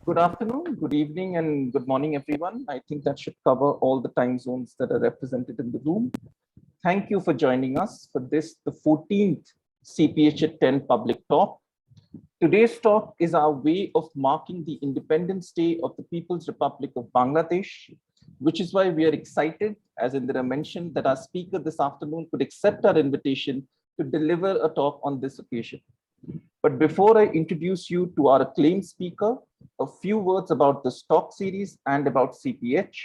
Good afternoon, good evening, and good morning, everyone. I think that should cover all the time zones that are represented in the room. Thank you for joining us for this, the 14th CPH at 10 public talk. Today's talk is our way of marking the Independence Day of the People's Republic of Bangladesh, which is why we are excited, as Indira mentioned, that our speaker this afternoon could accept our invitation to deliver a talk on this occasion. But before I introduce you to our acclaimed speaker, a few words about this talk series and about CPH.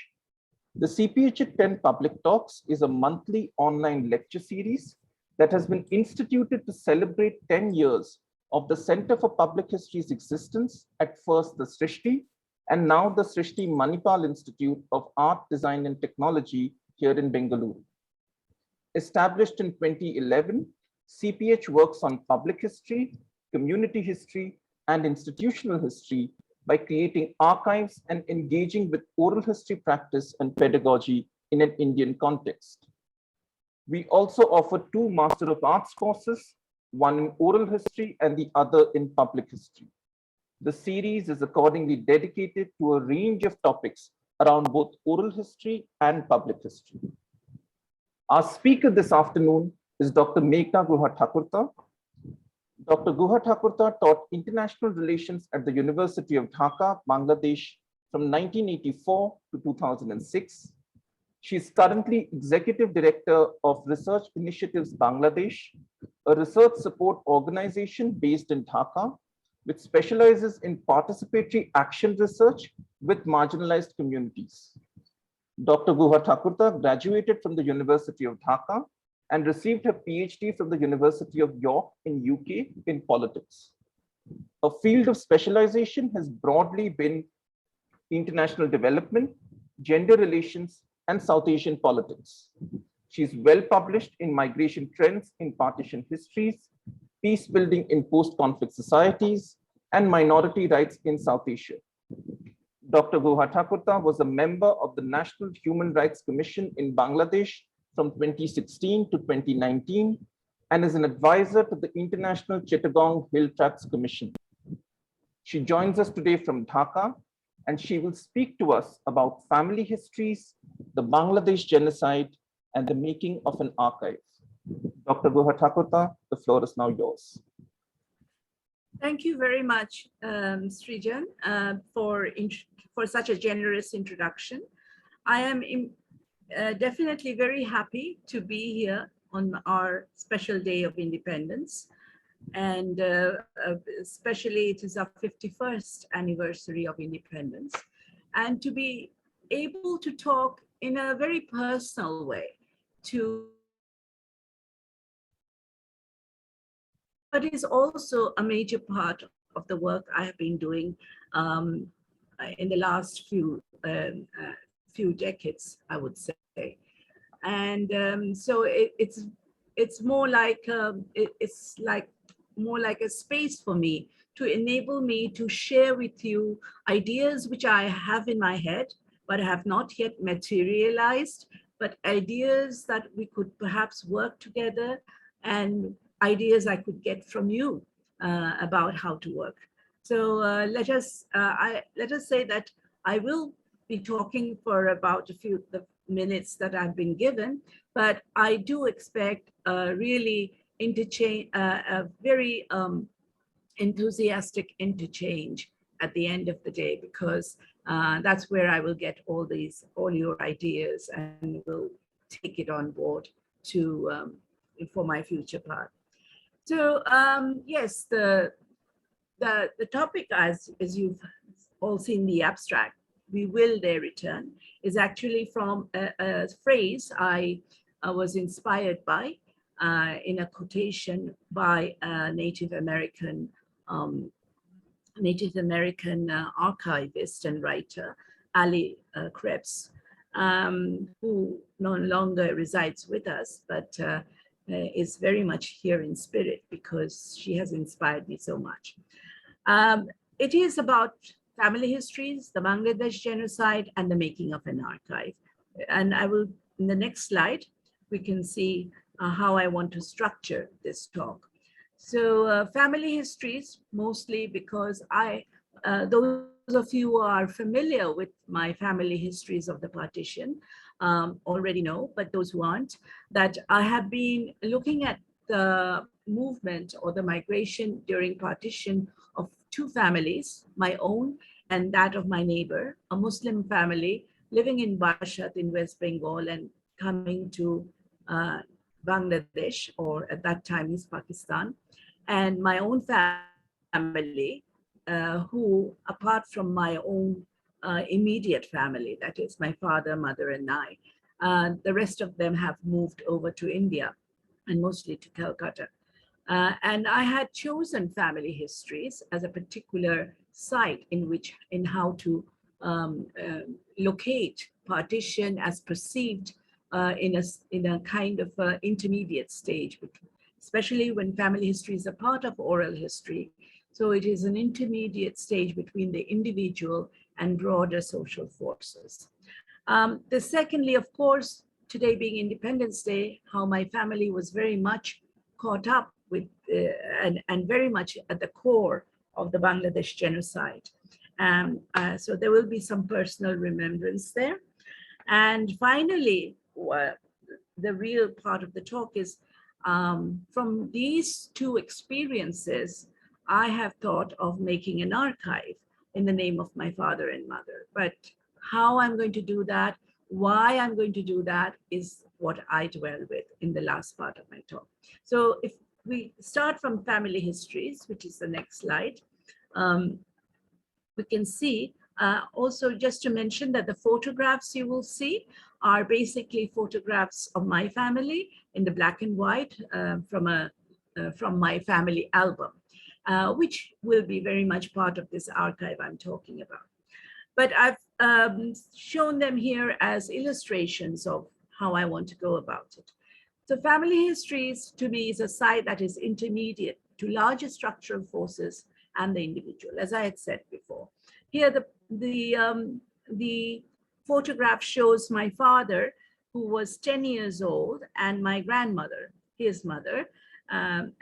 The CPH at 10 Public Talks is a monthly online lecture series that has been instituted to celebrate 10 years of the Center for Public History's existence, at first the Srishti, and now the Srishti Manipal Institute of Art, Design and Technology here in Bengaluru. Established in 2011, CPH works on public history, community history, and institutional history by creating archives and engaging with oral history practice and pedagogy in an Indian context. We also offer two Master of Arts courses, one in oral history and the other in public history. The series is accordingly dedicated to a range of topics around both oral history and public history. Our speaker this afternoon is Dr. Meghna Guhathakurta. Dr. Guhathakurta taught international relations at the University of Dhaka, Bangladesh from 1984 to 2006. She is currently Executive Director of Research Initiatives Bangladesh, a research support organization based in Dhaka, which specializes in participatory action research with marginalized communities. Dr. Guhathakurta graduated from the University of Dhaka and received her PhD from the University of York in UK in politics. Her field of specialization has broadly been international development, gender relations, and South Asian politics. She is well published in migration trends in partition histories, peace building in post-conflict societies, and minority rights in South Asia. Dr. Guhathakurta was a member of the National Human Rights Commission in Bangladesh from 2016 to 2019, and is an advisor to the International Chittagong Hill Tracts Commission. She joins us today from Dhaka, and she will speak to us about family histories, the Bangladesh genocide, and the making of an archive. Dr. Guhathakurta, the floor is now yours. Thank you very much, Srijan, for such a generous introduction. I am definitely very happy to be here on our special day of independence. And especially it is our 51st anniversary of independence. And to be able to talk in a very personal way but is also a major part of the work I have been doing in the last few decades, I would say. And so it's more like more like a space for me to enable me to share with you ideas which I have in my head, but have not yet materialized, but ideas that we could perhaps work together, and ideas I could get from you about how to work. So let us say that I will be talking for about the minutes that I've been given, but I do expect a very enthusiastic interchange at the end of the day, because that's where I will get all your ideas, and will take it on board for my future part. So yes, the topic, as you've all seen the abstract, "We will their return," is actually from a phrase I was inspired by in a quotation by a Native American archivist and writer, Ali Krebs, who no longer resides with us, but is very much here in spirit, because she has inspired me so much. It is about family histories, the Bangladesh genocide, and the making of an archive. And I will, in the next slide, we can see how I want to structure this talk. So family histories, mostly because I those of you who are familiar with my family histories of the partition already know, but those who aren't, that I have been looking at the movement or the migration during partition of two families, my own and that of my neighbor, a Muslim family living in Bashat in West Bengal and coming to Bangladesh, or at that time East Pakistan, and my own family, who, apart from my own immediate family, that is my father, mother, and I, the rest of them have moved over to India and mostly to Calcutta. And I had chosen family histories as a particular site in how to locate partition as perceived in a kind of intermediate stage, especially when family history is a part of oral history. So it is an intermediate stage between the individual and broader social forces. The secondly, of course, today being Independence Day, how my family was very much caught up with and very much at the core of the Bangladesh genocide. So there will be some personal remembrance there. And finally, the real part of the talk is from these two experiences, I have thought of making an archive in the name of my father and mother. But how I'm going to do that, why I'm going to do that is what I dwell with in the last part of my talk. So if we start from family histories, which is the next slide, we can see also just to mention that the photographs you will see are basically photographs of my family in the black and white from my family album, which will be very much part of this archive I'm talking about. But I've shown them here as illustrations of how I want to go about it. So family histories to me is a site that is intermediate to larger structural forces and the individual, as I had said before. Here the photograph shows my father, who was 10 years old, and my grandmother, his mother,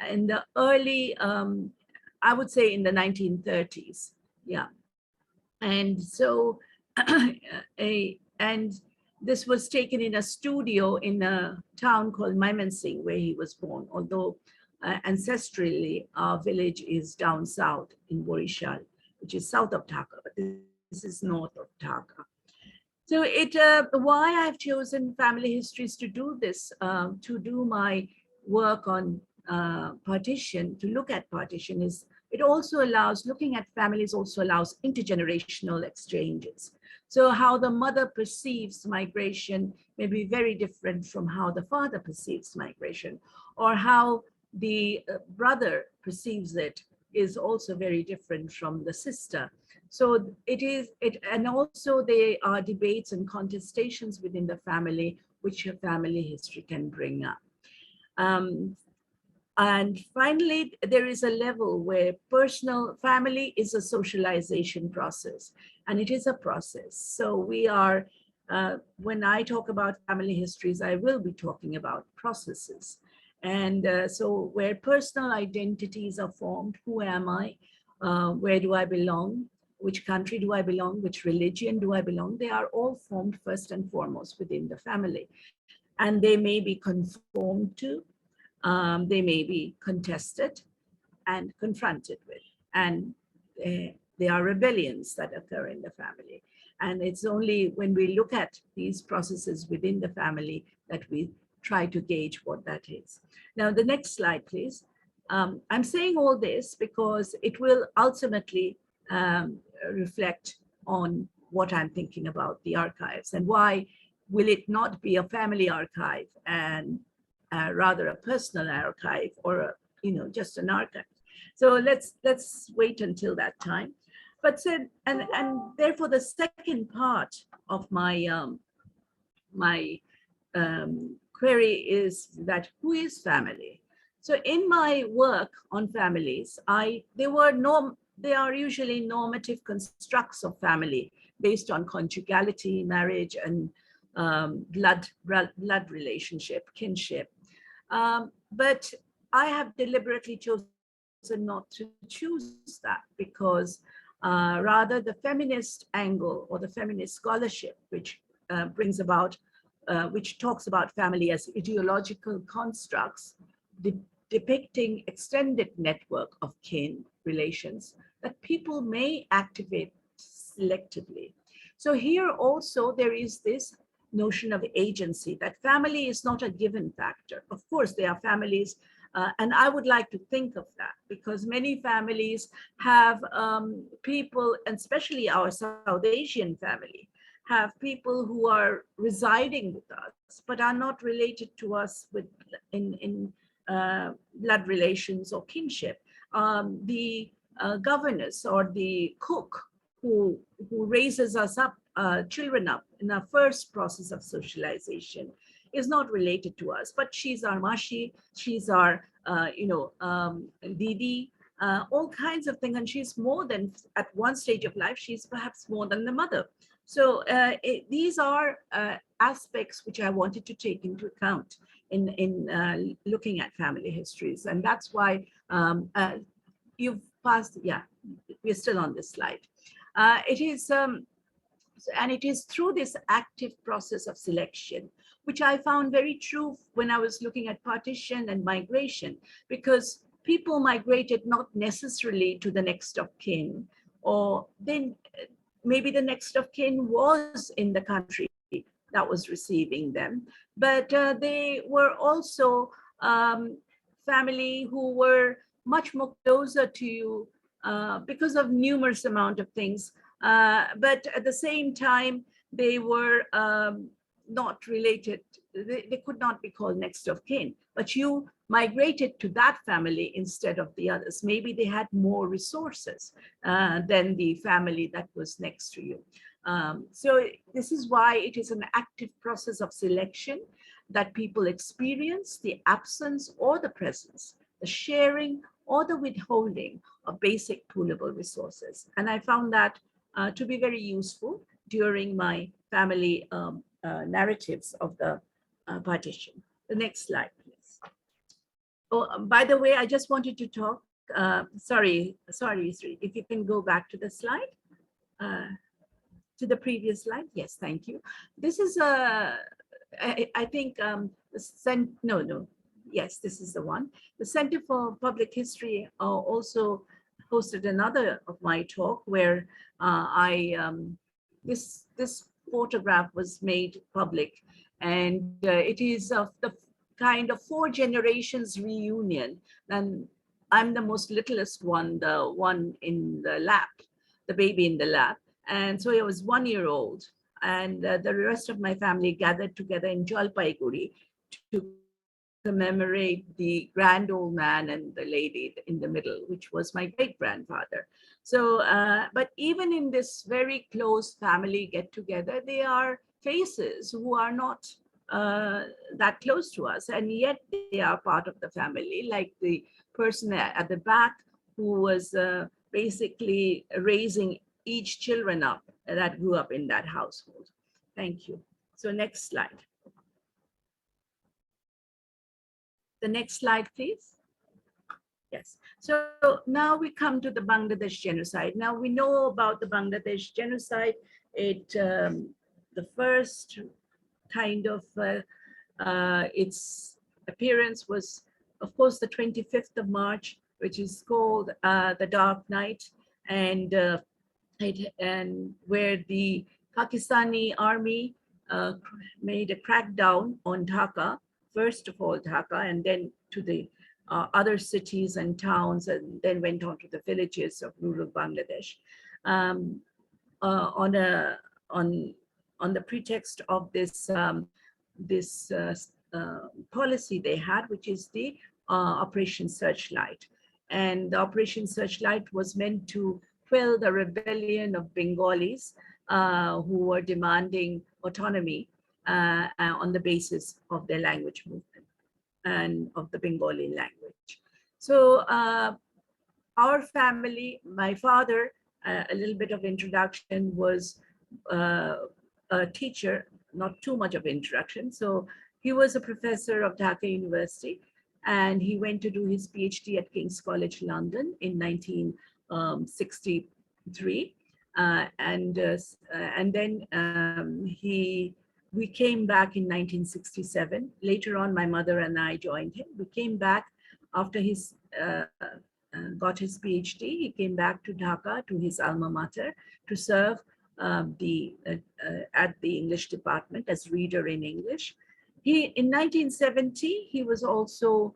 in the early, I would say in the 1930s, yeah. And so, and this was taken in a studio in a town called Mymensingh, where he was born, although ancestrally our village is down south in Borishal, which is south of Dhaka, but this is north of Dhaka. So why I've chosen family histories to do this, to do my work on partition, to look at partition, is it also allows, looking at families also allows intergenerational exchanges. So how the mother perceives migration may be very different from how the father perceives migration, or how the brother perceives it is also very different from the sister. So and also there are debates and contestations within the family, which a family history can bring up. And finally, there is a level where personal family is a socialization process, and it is a process. So we are, when I talk about family histories, I will be talking about processes. And so where personal identities are formed, who am I, where do I belong, which country do I belong, which religion do I belong, they are all formed first and foremost within the family. And they may be conformed to, they may be contested and confronted with, and there are rebellions that occur in the family. And it's only when we look at these processes within the family that we try to gauge what that is. Now, the next slide, please. I'm saying all this because it will ultimately reflect on what I'm thinking about the archives, and why will it not be a family archive and rather a personal archive, or just an archive. So let's wait until that time. But said, and therefore the second part of my query is that who is family? So in my work on families, they are usually normative constructs of family based on conjugality, marriage, and blood relationship, kinship. But I have deliberately chosen not to choose that, because rather the feminist angle or the feminist scholarship, which brings about, which talks about family as ideological constructs, depicting extended network of kin relations that people may activate selectively. So here also there is this notion of agency, that family is not a given factor. Of course, there are families, and I would like to think of that, because many families have people, and especially our South Asian family, have people who are residing with us, but are not related to us with in blood relations or kinship. The governess or the cook who raises us up, children up in our first process of socialization, is not related to us, but she's our mashi, she's our, didi, all kinds of things. And she's more than, at one stage of life, she's perhaps more than the mother. So these are aspects which I wanted to take into account in looking at family histories. And that's why you've passed, yeah, we're still on this slide. It is, and it is through this active process of selection, which I found very true when I was looking at partition and migration, because people migrated not necessarily to the next of kin, or then maybe the next of kin was in the country that was receiving them, but they were also family who were much more closer to you because of numerous amount of things. But at the same time, they were not related. They could not be called next of kin, but you migrated to that family instead of the others. Maybe they had more resources than the family that was next to you. So this is why it is an active process of selection that people experience, the absence or the presence, the sharing or the withholding of basic poolable resources. And I found that to be very useful during my family narratives of the partition. The next slide, please. Oh, by the way, I just wanted to talk, sorry, Sri, if you can go back to the slide, to the previous slide. Yes, thank you. This is, I think, yes, this is the one. The Center for Public History also hosted another of my talk where this photograph was made public, and it is of the kind of 4 generations reunion. And I'm the most littlest one, the one in the lap, the baby in the lap. And so I was 1 year old, and the rest of my family gathered together in Jalpaiguri to commemorate the grand old man and the lady in the middle, which was my great-grandfather. So, but even in this very close family get-together, there are faces who are not that close to us, and yet they are part of the family, like the person at the back who was basically raising each children up that grew up in that household. Thank you. So next slide. The next slide, please. Yes. So now we come to the Bangladesh genocide. Now we know about the Bangladesh genocide. The first kind of its appearance was, of course, the 25th of March, which is called the Dark Night, and where the Pakistani army made a crackdown on Dhaka, first of all Dhaka, and then to the other cities and towns, and then went on to the villages of rural Bangladesh, on the pretext of this policy they had, which is the Operation Searchlight. And the Operation Searchlight was meant to quell the rebellion of Bengalis who were demanding autonomy on the basis of their language movement and of the Bengali language. So our family, my father, a little bit of introduction, was a teacher, not too much of introduction. So he was a professor of Dhaka University, and he went to do his PhD at King's College London in 1960 and then we came back in 1967. Later on, my mother and I joined him. We came back after his got his PhD. He came back to Dhaka, to his alma mater, to serve at the English department as reader in English. In 1970, he was also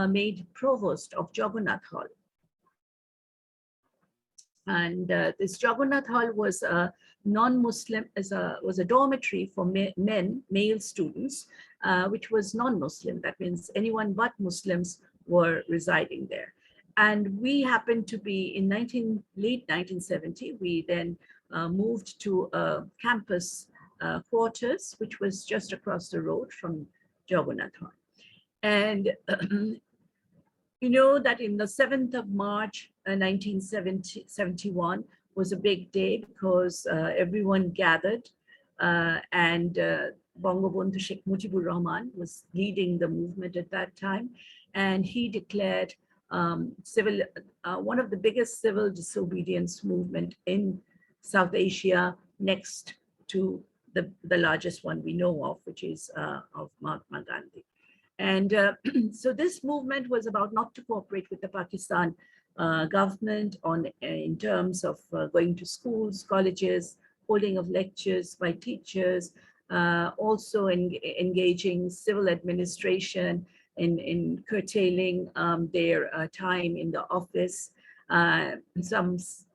made provost of Jagannath Hall. And this Jagannath Hall was a non-Muslim, was a dormitory for male students, which was non-Muslim. That means anyone but Muslims were residing there. And we happened to be in late 1970, we then moved to a campus quarters, which was just across the road from Jagannath Hall. And you know that in the 7th of March, 1971 was a big day because everyone gathered and Bangabandhu Sheikh Mujibur Rahman was leading the movement at that time. And he declared one of the biggest civil disobedience movement in South Asia, next to the largest one we know of, which is of Mahatma Gandhi. And so this movement was about not to cooperate with the Pakistan government in terms of going to schools, colleges, holding of lectures by teachers, also engaging civil administration in curtailing their time in the office, and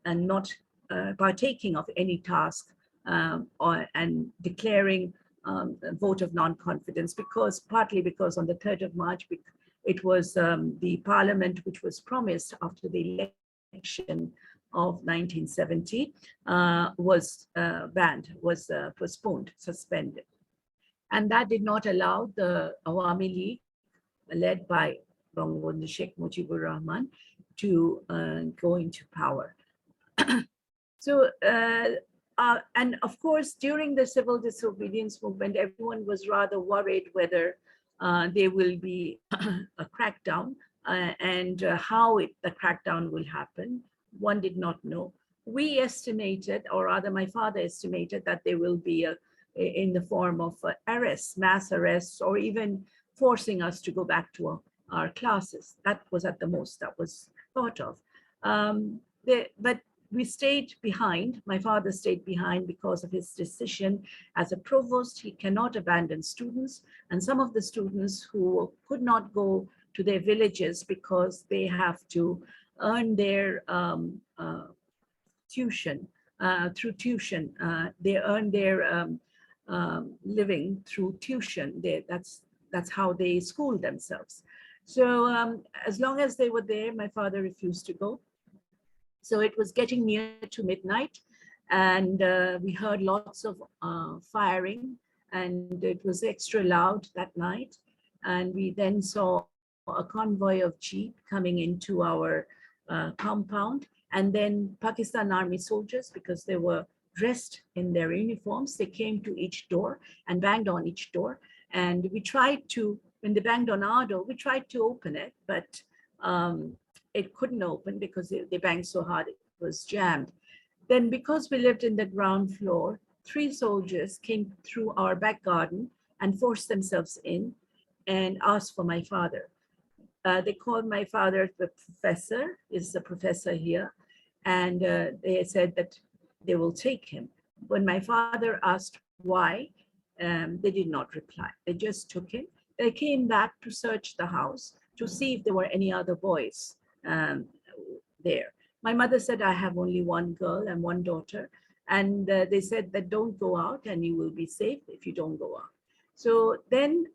not partaking of any task, and declaring a vote of non-confidence, partly because on the 3rd of March, it was the parliament which was promised after the election of 1970 was banned, was postponed, suspended. And that did not allow the Awami League, led by Bangabandhu Sheikh Mujibur Rahman, to go into power. So, and of course, during the civil disobedience movement, everyone was rather worried whether there will be a crackdown and how the crackdown will happen. One did not know. We estimated, or rather my father estimated, that there will be in the form of arrests, mass arrests, or even forcing us to go back to our classes. That was at the most that was thought of. But we stayed behind. My father stayed behind because of his decision as a provost. He cannot abandon students, and some of the students who could not go to their villages because they have to earn their tuition through tuition. They earn their living through tuition. That's how they school themselves. So as long as they were there, my father refused to go. So it was getting near to midnight, and we heard lots of firing, and it was extra loud that night. And we then saw a convoy of jeep coming into our compound, and then Pakistan Army soldiers, because they were dressed in their uniforms, they came to each door and banged on each door. And we tried to, when they banged on our door, we tried to open it, but it couldn't open because they banged so hard it was jammed. Then, because we lived in the ground floor, 3 soldiers came through our back garden and forced themselves in and asked for my father. They called my father the professor, is the professor here, and they said that they will take him. When my father asked why, they did not reply. They just took him. They came back to search the house to see if there were any other boys there. My mother said, I have only 1 girl and 1 daughter. And they said that don't go out and you will be safe if you don't go out. So then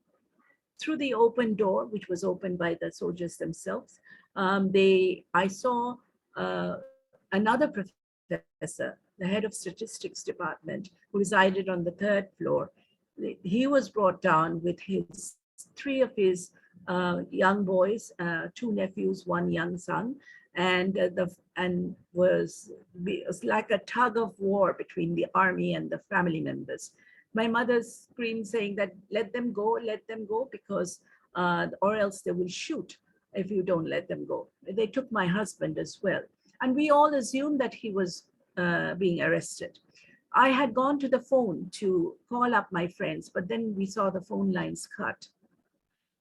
through the open door, which was opened by the soldiers themselves, I saw another professor, the head of statistics department, who resided on the 3rd floor. He was brought down with 3 of his young boys, 2 nephews, 1 young son, and was like a tug of war between the army and the family members. My mother screamed, saying that let them go, because or else they will shoot if you don't let them go. They took my husband as well, and we all assumed that he was being arrested. I had gone to the phone to call up my friends, but then we saw the phone lines cut.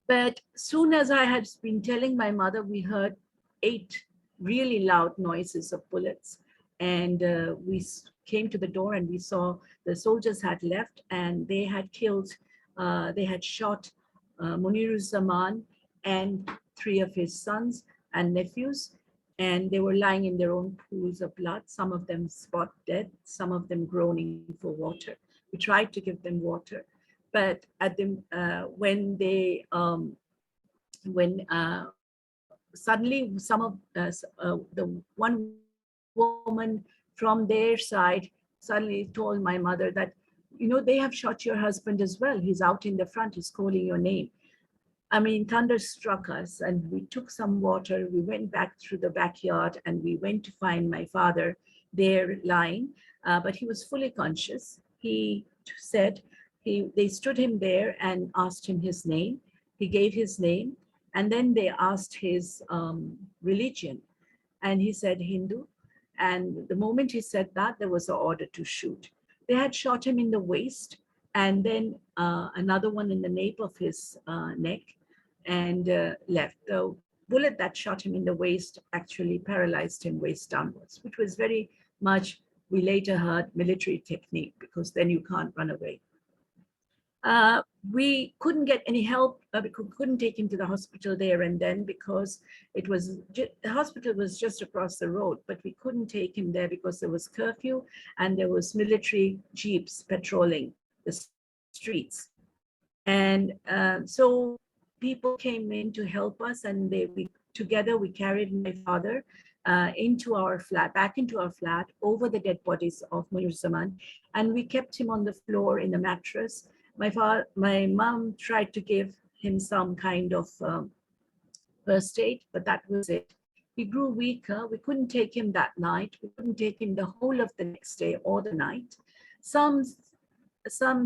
But soon as I had been telling my mother, we heard 8 really loud noises of bullets. And we came to the door and we saw the soldiers had left and they had killed, they had shot Muniruzzaman and 3 of his sons and nephews. And they were lying in their own pools of blood, some of them spot dead, some of them groaning for water. We tried to give them water, but at the when suddenly some of the one woman from their side suddenly told my mother that, you know, they have shot your husband as well. He's out in the front, he's calling your name. I mean, thunder struck us and we took some water. We went back through the backyard and we went to find my father there lying, but he was fully conscious. He said, they stood him there and asked him his name. He gave his name and then they asked his religion and he said Hindu. And the moment he said that, there was an order to shoot. They had shot him in the waist and then another one in the nape of his neck and left. The bullet that shot him in the waist actually paralyzed him waist downwards, which was very much, we later heard, military technique, because then you can't run away. We couldn't get any help. We couldn't take him to the hospital there and then because it was the hospital was just across the road, but we couldn't take him there because there was curfew and there was military jeeps patrolling the streets. And so people came in to help us and together we carried my father into our flat, back into our flat over the dead bodies of Muniruzzaman. And we kept him on the floor in a mattress. My mom tried to give him some kind of first aid, but that was it. He grew weaker. We couldn't take him that night. We couldn't take him the whole of the next day or the night. Some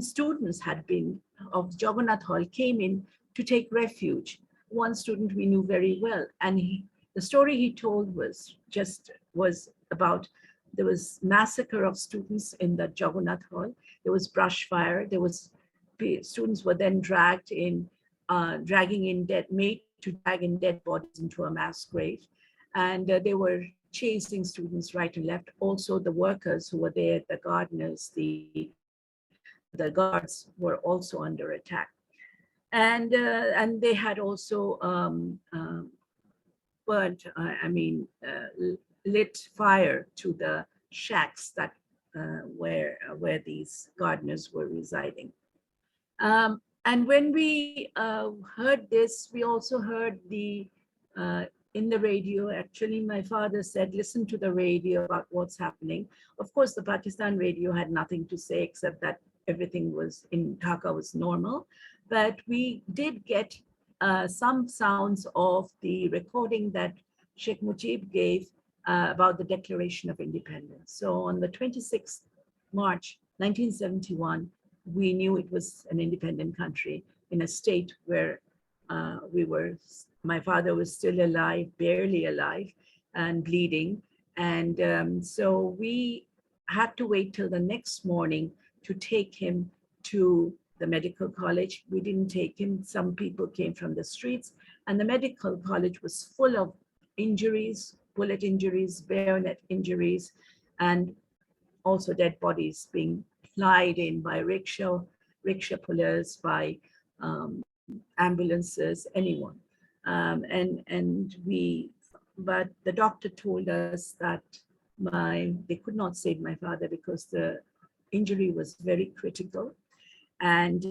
students had been of Jagannath Hall came in to take refuge. One student we knew very well, and the story he told was about there was massacre of students in the Jagannath Hall. There was brush fire. There was students were then dragged in, made to drag in dead bodies into a mass grave, and they were chasing students right and left. Also, the workers who were there, the gardeners, the guards were also under attack, and they had also lit fire to the shacks that where these gardeners were residing. And when we heard this, we also heard in the radio, actually, my father said, listen to the radio about what's happening. Of course, the Pakistan radio had nothing to say except that everything was in Dhaka was normal. But we did get some sounds of the recording that Sheikh Mujib gave about the Declaration of Independence. So on the 26th March, 1971, we knew it was an independent country in a state where my father was still alive, barely alive, and bleeding. And so we had to wait till the next morning to take him to the medical college. We didn't take him. Some people came from the streets, and the medical college was full of injuries, bullet injuries, bayonet injuries, and also dead bodies being plied in by rickshaw pullers, by ambulances, anyone. But the doctor told us that they could not save my father because the injury was very critical, and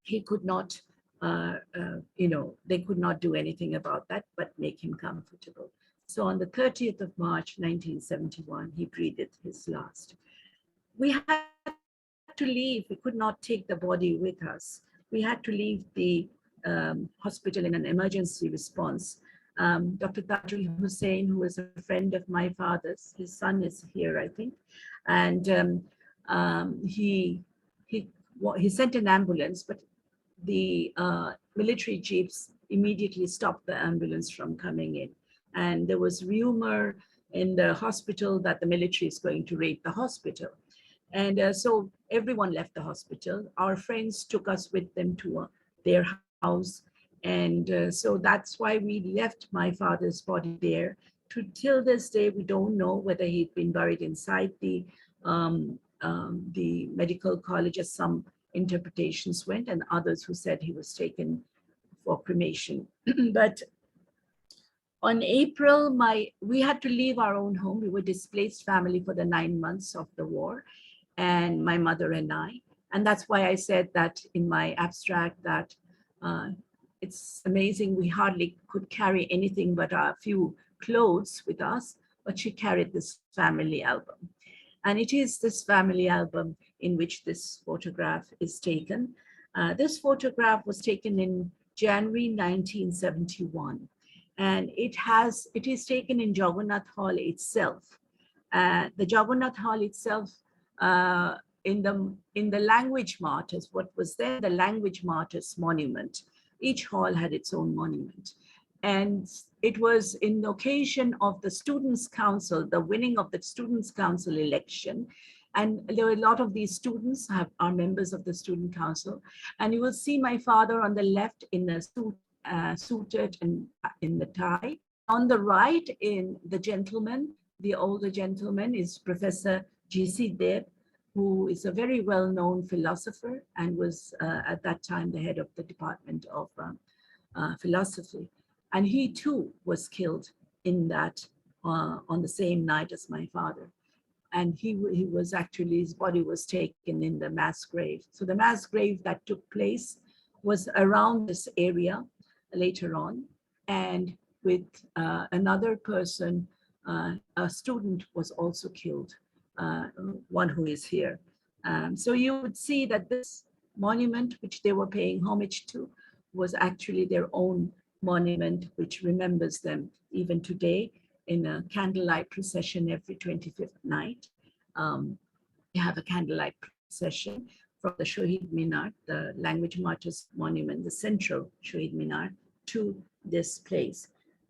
he could not, they could not do anything about that but make him comfortable. So on the 30th of March, 1971, he breathed his last. We had to leave. We could not take the body with us. We had to leave the hospital in an emergency response. Dr. Tajul Hussain, who was a friend of my father's, his son is here, I think, and he sent an ambulance, but the military jeeps immediately stopped the ambulance from coming in. And there was rumor in the hospital that the military is going to raid the hospital. And so everyone left the hospital. Our friends took us with them to their house. And so that's why we left my father's body there. Till this day, we don't know whether he'd been buried inside the medical college, as some interpretations went, and others who said he was taken for cremation. But on April, we had to leave our own home. We were displaced family for the 9 months of the war, and my mother and I. And that's why I said that in my abstract that it's amazing we hardly could carry anything but a few clothes with us, but she carried this family album. And it is this family album in which this photograph is taken. This photograph was taken in January 1971. And it is taken in Jagannath Hall itself. The Jagannath Hall itself, in the language martyrs, what was then the language martyrs monument. Each hall had its own monument. And it was in the occasion of the Students' Council, the winning of the Students' Council election. And there were a lot of these students are members of the Student Council. And you will see my father on the left in a suit, suited and in the tie. On the right, in the gentleman, the older gentleman, is Professor G.C. Deb, who is a very well-known philosopher and was at that time the head of the Department of Philosophy. And he too was killed in that on the same night as my father. And he was actually, his body was taken in the mass grave. So the mass grave that took place was around this area later on. And with another person, a student was also killed, one who is here. So you would see that this monument, which they were paying homage to, was actually their own monument, which remembers them even today in a candlelight procession every 25th night. We have a candlelight procession from the Shohid Minar, the Language Martyrs Monument, the central Shohid Minar, to this place.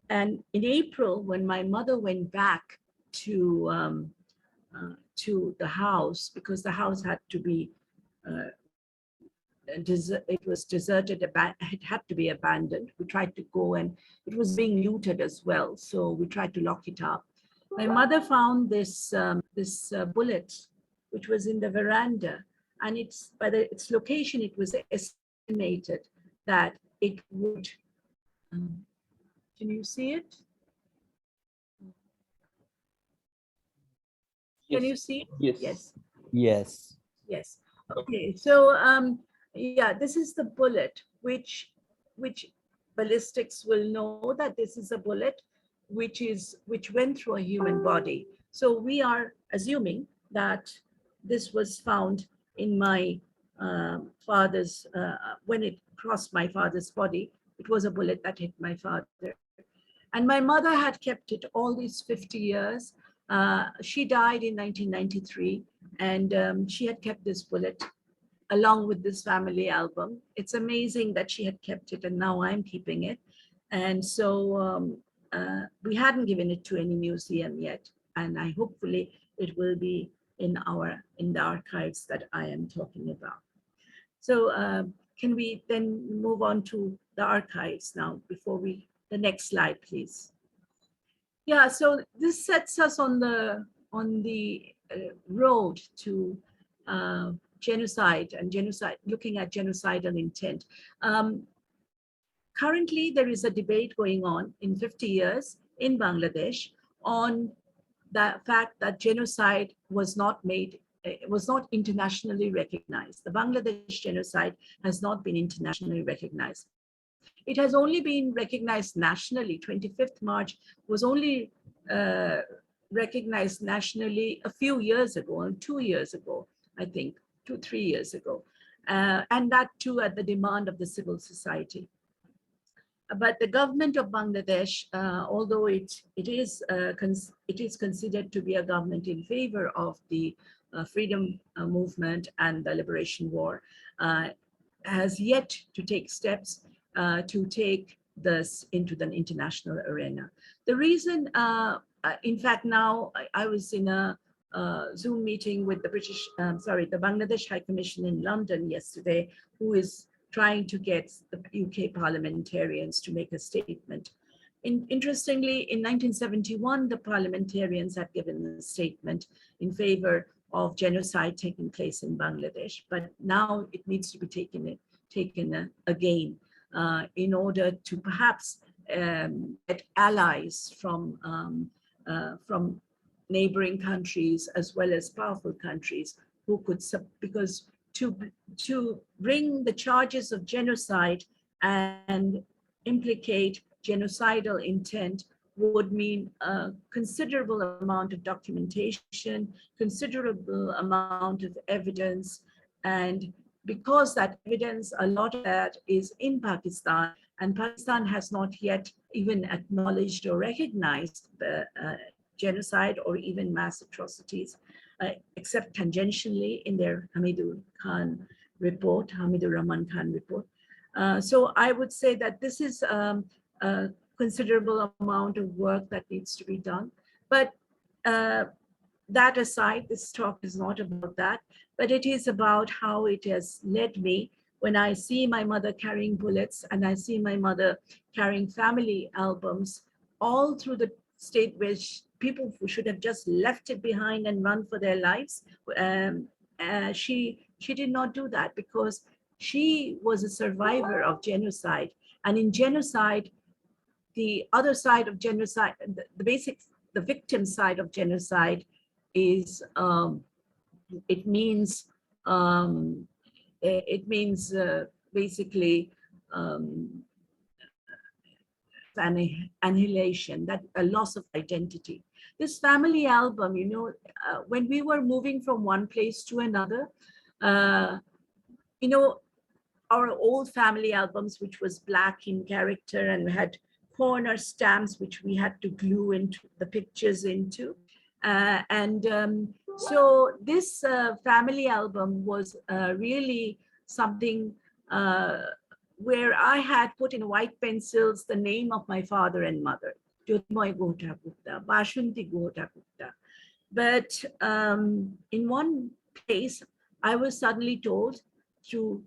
And in April, when my mother went back to the house, because the house had to be it was deserted, it had to be abandoned. We tried to go, and it was being looted as well. So we tried to lock it up. My mother found this bullet, which was in the veranda, and by its location, it was estimated that it would. Can you see it? Can you see it? Yes. Yes. Yes. Yes. Okay. So yeah, this is the bullet, which ballistics will know that this is a bullet which went through a human body. So we are assuming that this was found in my father's, when it crossed my father's body, it was a bullet that hit my father. And my mother had kept it all these 50 years. She died in 1993, and she had kept this bullet along with this family album. It's amazing that she had kept it, and now I'm keeping it. And so we hadn't given it to any museum yet, and hopefully it will be in the archives that I am talking about. So can we then move on to the archives now before the next slide, please. Yeah, so this sets us on the road to genocide, looking at genocidal intent. Currently, there is a debate going on in 50 years in Bangladesh on the fact that genocide was not internationally recognized. The Bangladesh genocide has not been internationally recognized. It has only been recognized nationally. 25th March was only recognized nationally a few years ago, 2 years ago, I think, 2-3 years ago. And that too at the demand of the civil society. But the government of Bangladesh, although it is considered to be a government in favor of the freedom movement and the liberation war, has yet to take steps to take this into the international arena. The reason in fact, now I was in a Zoom meeting with the the Bangladesh High Commission in London yesterday, who is trying to get the UK parliamentarians to make a statement. Interestingly, in 1971, the parliamentarians had given a statement in favor of genocide taking place in Bangladesh, but now it needs to be taken again in order to perhaps get allies from neighboring countries as well as powerful countries who could, because to bring the charges of genocide and implicate genocidal intent would mean a considerable amount of documentation, considerable amount of evidence. And because that evidence, a lot of that is in Pakistan, and Pakistan has not yet even acknowledged or recognized the genocide or even mass atrocities, except tangentially in their Hamidur Rahman Khan report. So I would say that this is a considerable amount of work that needs to be done. But that aside, this talk is not about that, but it is about how it has led me when I see my mother carrying bullets and I see my mother carrying family albums all through the state, which people who should have just left it behind and run for their lives. She did not do that because she was a survivor of genocide. And in genocide, the other side of genocide, the victim side of genocide is, it means basically annihilation, that a loss of identity. This family album, you know, when we were moving from one place to another, you know, our old family albums, which was black in character and had corner stamps, which we had to glue into the pictures into. So this family album was really something where I had put in white pencils the name of my father and mother, Jyotirmoy Guhathakurta, Bashanti Guhathakurta. But in one place, I was suddenly told to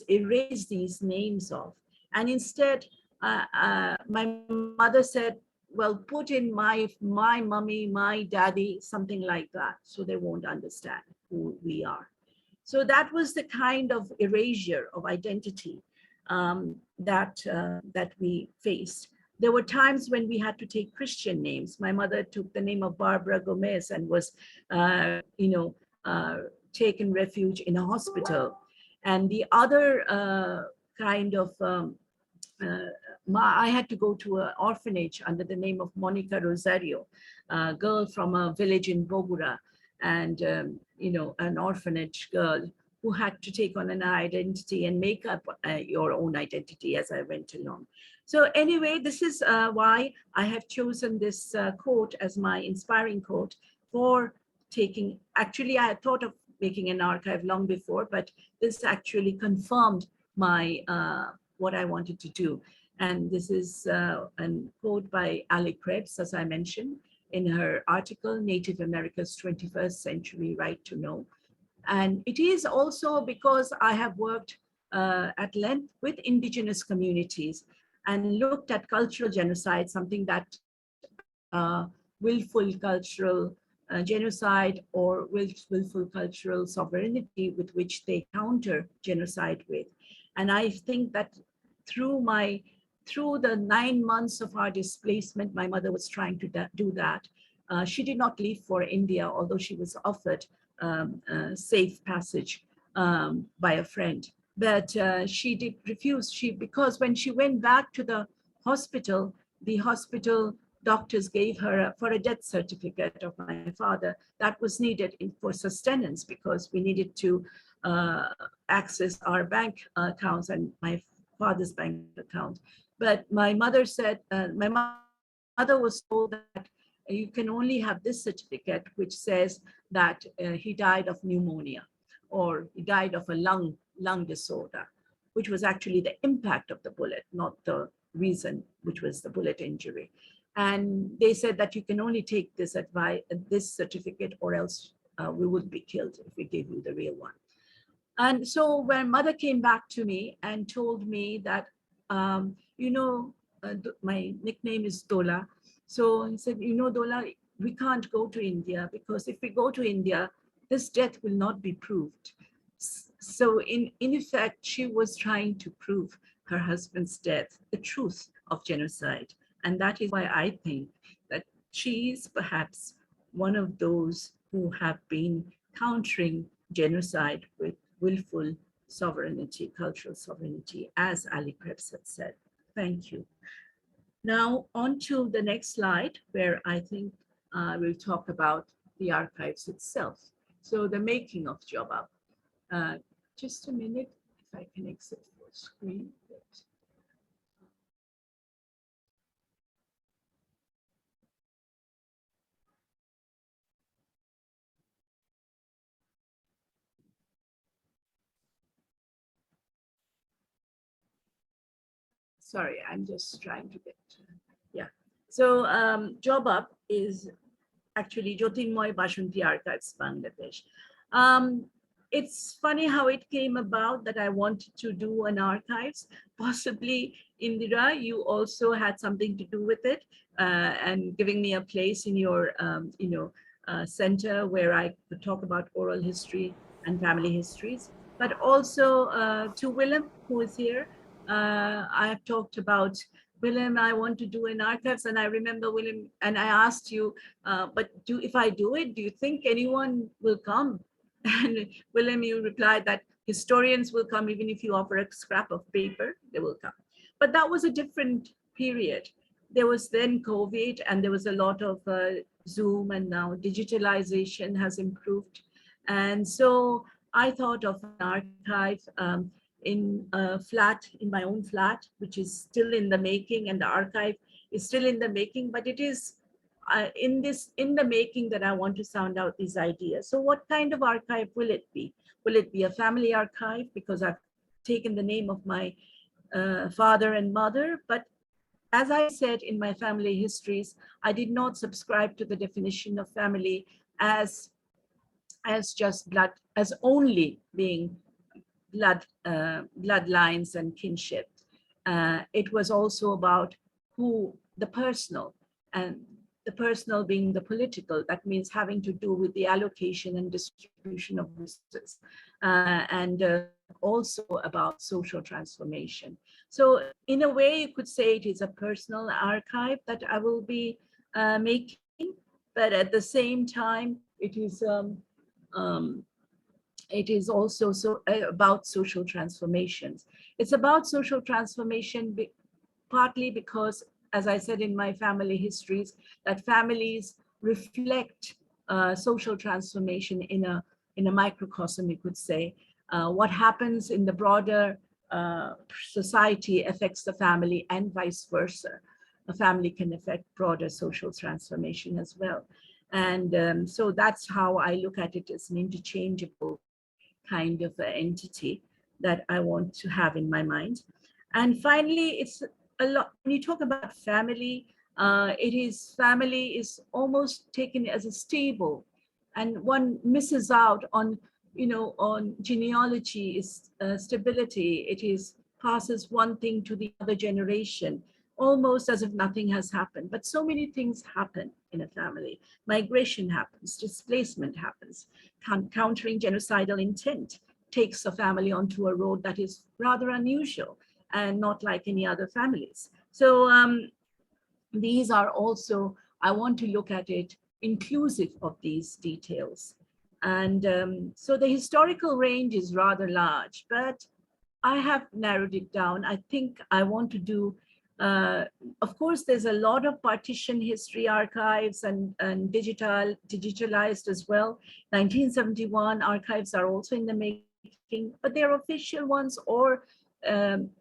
erase these names off. And instead, my mother said, well, put in my mommy, my daddy, something like that, so they won't understand who we are. So that was the kind of erasure of identity that we faced. There were times when we had to take Christian names. My mother took the name of Barbara Gomez and was, taken refuge in a hospital. And the other kind of, I had to go to an orphanage under the name of Monica Rosario, a girl from a village in Bogura, and an orphanage girl who had to take on an identity and make up your own identity as I went along. So anyway, this is why I have chosen this quote as my inspiring quote for taking, actually I had thought of making an archive long before, but this actually confirmed my what I wanted to do. And this is a quote by Ali Krebs, as I mentioned in her article, Native America's 21st Century Right to Know. And it is also because I have worked at length with indigenous communities and looked at cultural genocide, something that willful cultural genocide or willful cultural sovereignty with which they counter genocide with. And I think that through the 9 months of our displacement, my mother was trying to do that. She did not leave for India, although she was offered safe passage by a friend. But she did refuse, because when she went back to the hospital doctors gave her for a death certificate of my father that was needed for sustenance, because we needed to access our bank accounts and my father's bank account. But my mother said, my mother was told that you can only have this certificate, which says that he died of pneumonia or he died of a lung disorder, which was actually the impact of the bullet, not the reason, which was the bullet injury. And they said that you can only take this advice, this certificate, or else we would be killed if we gave you the real one. And so when mother came back to me and told me that, my nickname is Dola. So he said, Dola, we can't go to India, because if we go to India, this death will not be proved. So in effect, she was trying to prove her husband's death, the truth of genocide. And that is why I think that she is perhaps one of those who have been countering genocide with willful sovereignty, cultural sovereignty, as Ali Krebs had said. Thank you. Now on to the next slide, where I think we'll talk about the archives itself. So the making of Jobab. Just a minute, if I can exit full screen. Sorry, I'm just trying to get, yeah. So Jobab is actually Jyotirmoy Bashanti Archives, Bangladesh. It's funny how it came about that I wanted to do an archives. Possibly, Indira, you also had something to do with it, and giving me a place in your, center where I could talk about oral history and family histories. But also to Willem, who is here, I have talked about, Willem, I want to do an archives, and I remember Willem, and I asked you, but if I do it, do you think anyone will come? And Willem, you replied that historians will come even if you offer a scrap of paper, they will come. But that was a different period. There was then COVID, and there was a lot of Zoom, and now digitalization has improved. And so I thought of an archive in a flat, in my own flat, which is still in the making, and the archive is still in the making, but it is in the making that I want to sound out these ideas. So what kind of archive will it be? Will it be a family archive? Because I've taken the name of my father and mother, but as I said in my family histories, I did not subscribe to the definition of family as just blood, as only being bloodlines and kinship. It was also about who the personal, and the personal being the political. That means having to do with the allocation and distribution of resources, and also about social transformation. So in a way, you could say it is a personal archive that I will be making, but at the same time, it is also about social transformations. It's about social transformation partly because, as I said in my family histories, that families reflect social transformation in a microcosm, you could say. What happens in the broader society affects the family, and vice versa. A family can affect broader social transformation as well. And so that's how I look at it, as an interchangeable kind of entity that I want to have in my mind. And finally, it's a lot, when you talk about family, family is almost taken as a stable, and one misses out on, on genealogy, is stability. It is passes one thing to the other generation, almost as if nothing has happened. But so many things happen in a family. Migration happens, displacement happens, countering genocidal intent takes a family onto a road that is rather unusual and not like any other families. So these are also, I want to look at it inclusive of these details. And so the historical range is rather large, but I have narrowed it down. I think I want to do, of course, there's a lot of partition history archives and digitalized as well. 1971 archives are also in the making, but they're official ones or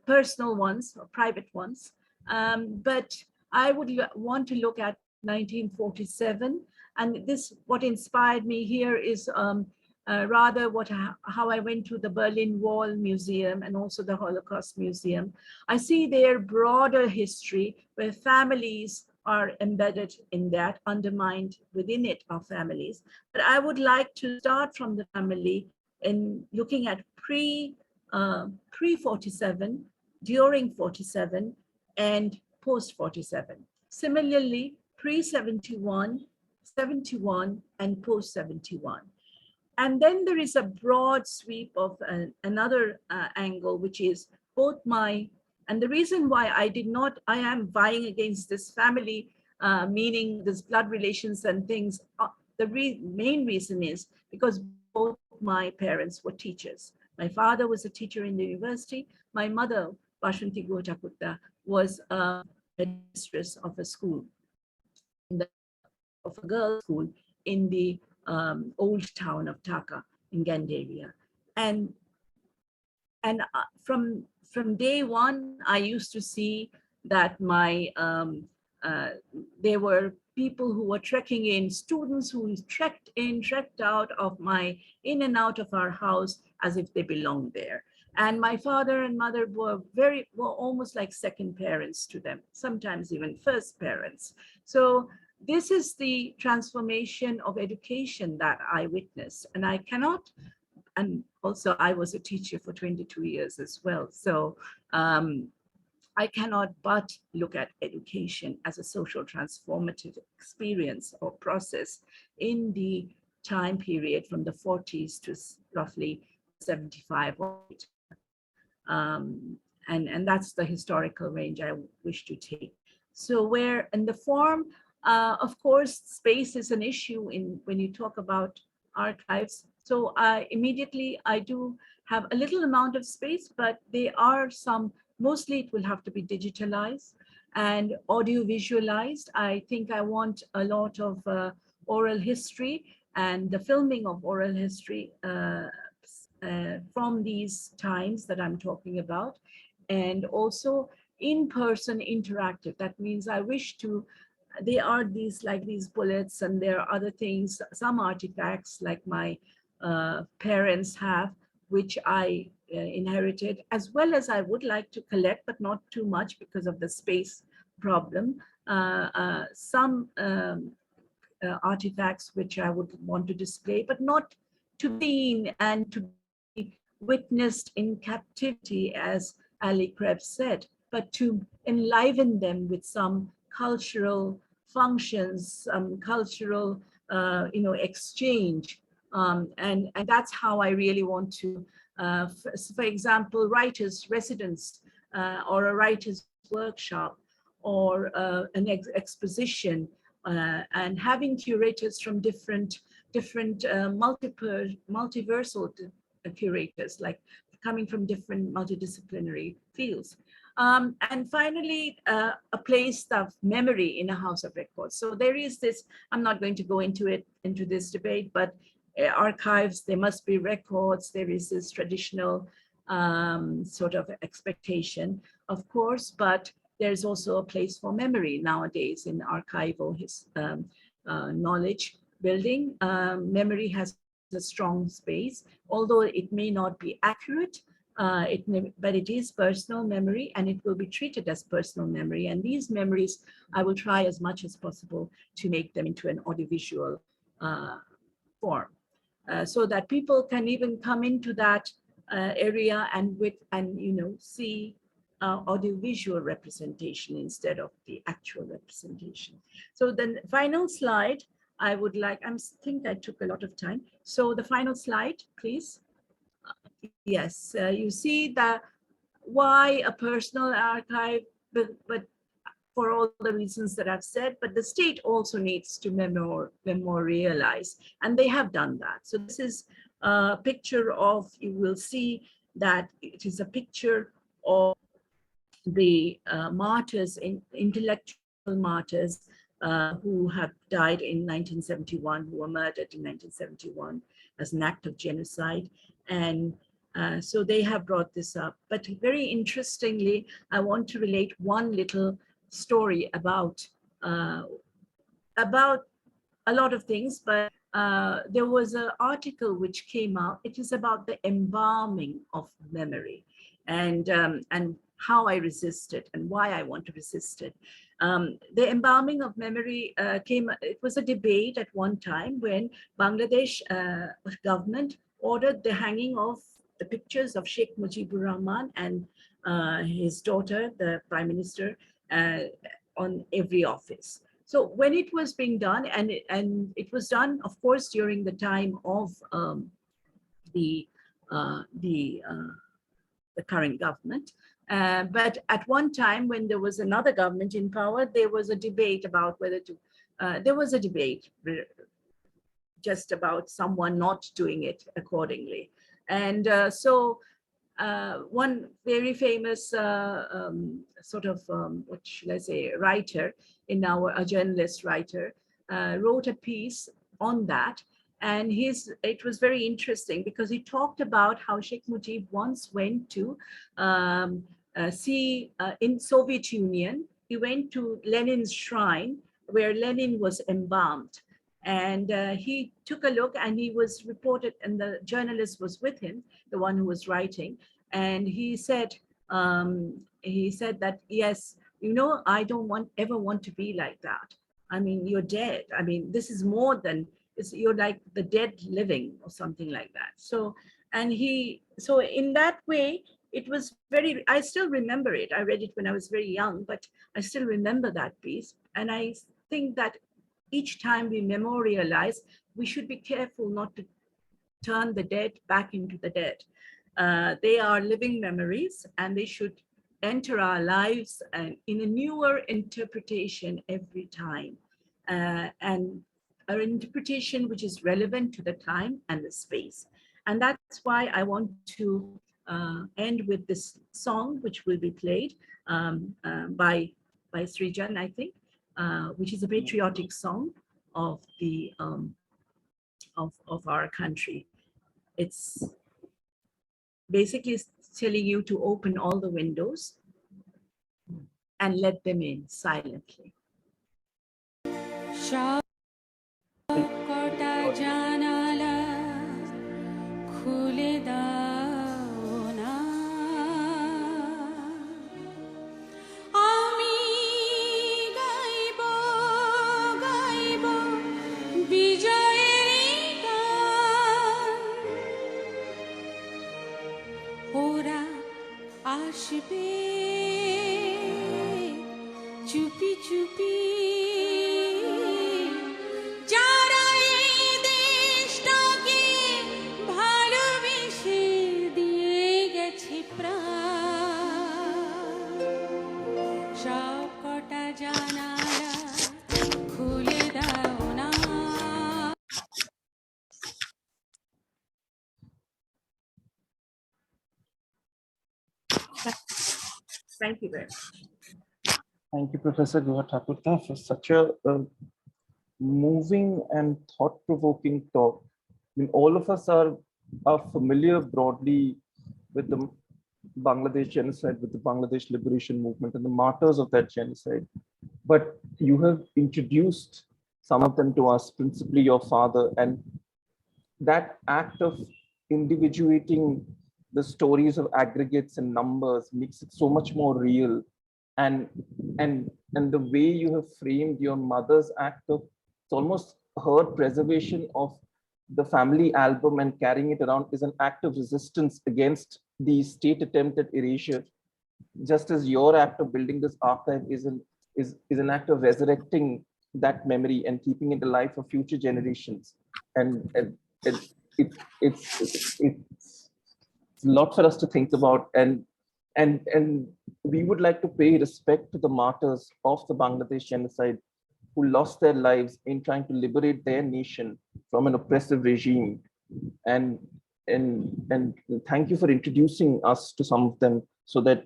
personal ones or private ones. But I would want to look at 1947. And this, what inspired me here is rather how I went to the Berlin Wall Museum and also the Holocaust Museum. I see their broader history where families are embedded in that, undermined within it are families. But I would like to start from the family in looking at pre-47, during 47, and post-47. Similarly, pre-71, 71, and post-71. And then there is a broad sweep of another angle, which is both and the reason why I am vying against this family, meaning this blood relations and things, the main reason is because both my parents were teachers. My father was a teacher in the university. My mother, Guhathakurta, was a mistress of a school, of a girls' school in the old town of Dhaka in Gandaria. And from day one, I used to see that there were people who were trekking in, students who trekked out of in and out of our house as if they belonged there. And my father and mother were almost like second parents to them, sometimes even first parents. So this is the transformation of education that I witnessed. And I cannot, and also I was a teacher for 22 years as well. So I cannot but look at education as a social transformative experience or process in the time period from the 40s to roughly 75 or and that's the historical range I wish to take. So where in the form, of course, space is an issue when you talk about archives. So immediately I do have a little amount of space, but there are mostly it will have to be digitalized and audio visualized. I think I want a lot of oral history and the filming of oral history from these times that I'm talking about, and also in-person interactive. That means I wish to, they are these bullets, and there are other things, some artifacts like my parents have, which I inherited, as well as I would like to collect, but not too much because of the space problem. Some artifacts which I would want to display, but not to be and to be witnessed in captivity, as Ali Krebs said, but to enliven them with some cultural functions, some cultural exchange. And that's how I really want to, for example, writers' residence or a writer's workshop or an exposition, and having curators from different multiversal curators, like coming from different multidisciplinary fields. And finally, a place of memory in a house of records. So there is this, I'm not going to go into this debate, but archives, there must be records. There is this traditional sort of expectation, of course, but there's also a place for memory nowadays in archival knowledge building. Memory has a strong space, although it may not be accurate, but it is personal memory, and it will be treated as personal memory. And these memories, I will try as much as possible to make them into an audiovisual form, so that people can even come into that area and see audiovisual representation instead of the actual representation. So the final slide, I would like, I think I took a lot of time. So the final slide, please. Yes, you see that why a personal archive, but for all the reasons that I've said, but the state also needs to memorialize, and they have done that. So this is a picture of, you will see that it is a picture of the martyrs, intellectual martyrs who have died in 1971, who were murdered in 1971 as an act of genocide. And so they have brought this up. But very interestingly, I want to relate one little story about a lot of things, but there was an article which came out. It is about the embalming of memory. And how I resisted and why I want to resist it. The embalming of memory it was a debate at one time when Bangladesh government ordered the hanging of the pictures of Sheikh Mujibur Rahman and his daughter, the Prime Minister, on every office. So when it was being done, and it was done, of course, during the time of the uh, the uh, the current government. But at one time, when there was another government in power, there was a debate about whether to. There was a debate just about someone not doing it accordingly, and so one very famous what should I say, writer in a journalist writer, wrote a piece on that. And it was very interesting because he talked about how Sheikh Mujib once went to see in Soviet Union, he went to Lenin's shrine where Lenin was embalmed. And he took a look, and he was reported, and the journalist was with him, the one who was writing. And he said that, yes, I don't ever want to be like that. I mean, you're dead. I mean, this is more than, you're like the dead living or something like that. So in that way, it was I still remember it. I read it when I was very young, but I still remember that piece. And I think that each time we memorialize, we should be careful not to turn the dead back into the dead. They are living memories, and they should enter our lives in a newer interpretation every time, and an interpretation which is relevant to the time and the space. And that's why I want to end with this song, which will be played by Srijan, I think, which is a patriotic song of the of our country. It's basically telling you to open all the windows and let them in silently. চুপি চুপি Thank you very much. Thank you, Professor Guhathakurta, for such a moving and thought-provoking talk. I mean, all of us are familiar broadly with the Bangladesh genocide, with the Bangladesh liberation movement and the martyrs of that genocide. But you have introduced some of them to us, principally your father, and that act of individuating the stories of aggregates and numbers makes it so much more real. And the way you have framed your mother's act of, it's almost her preservation of the family album and carrying it around is an act of resistance against the state attempt at erasure, just as your act of building this archive is an act of resurrecting that memory and keeping it alive for future generations. And it's a lot for us to think about, and we would like to pay respect to the martyrs of the Bangladesh genocide who lost their lives in trying to liberate their nation from an oppressive regime. And thank you for introducing us to some of them, so that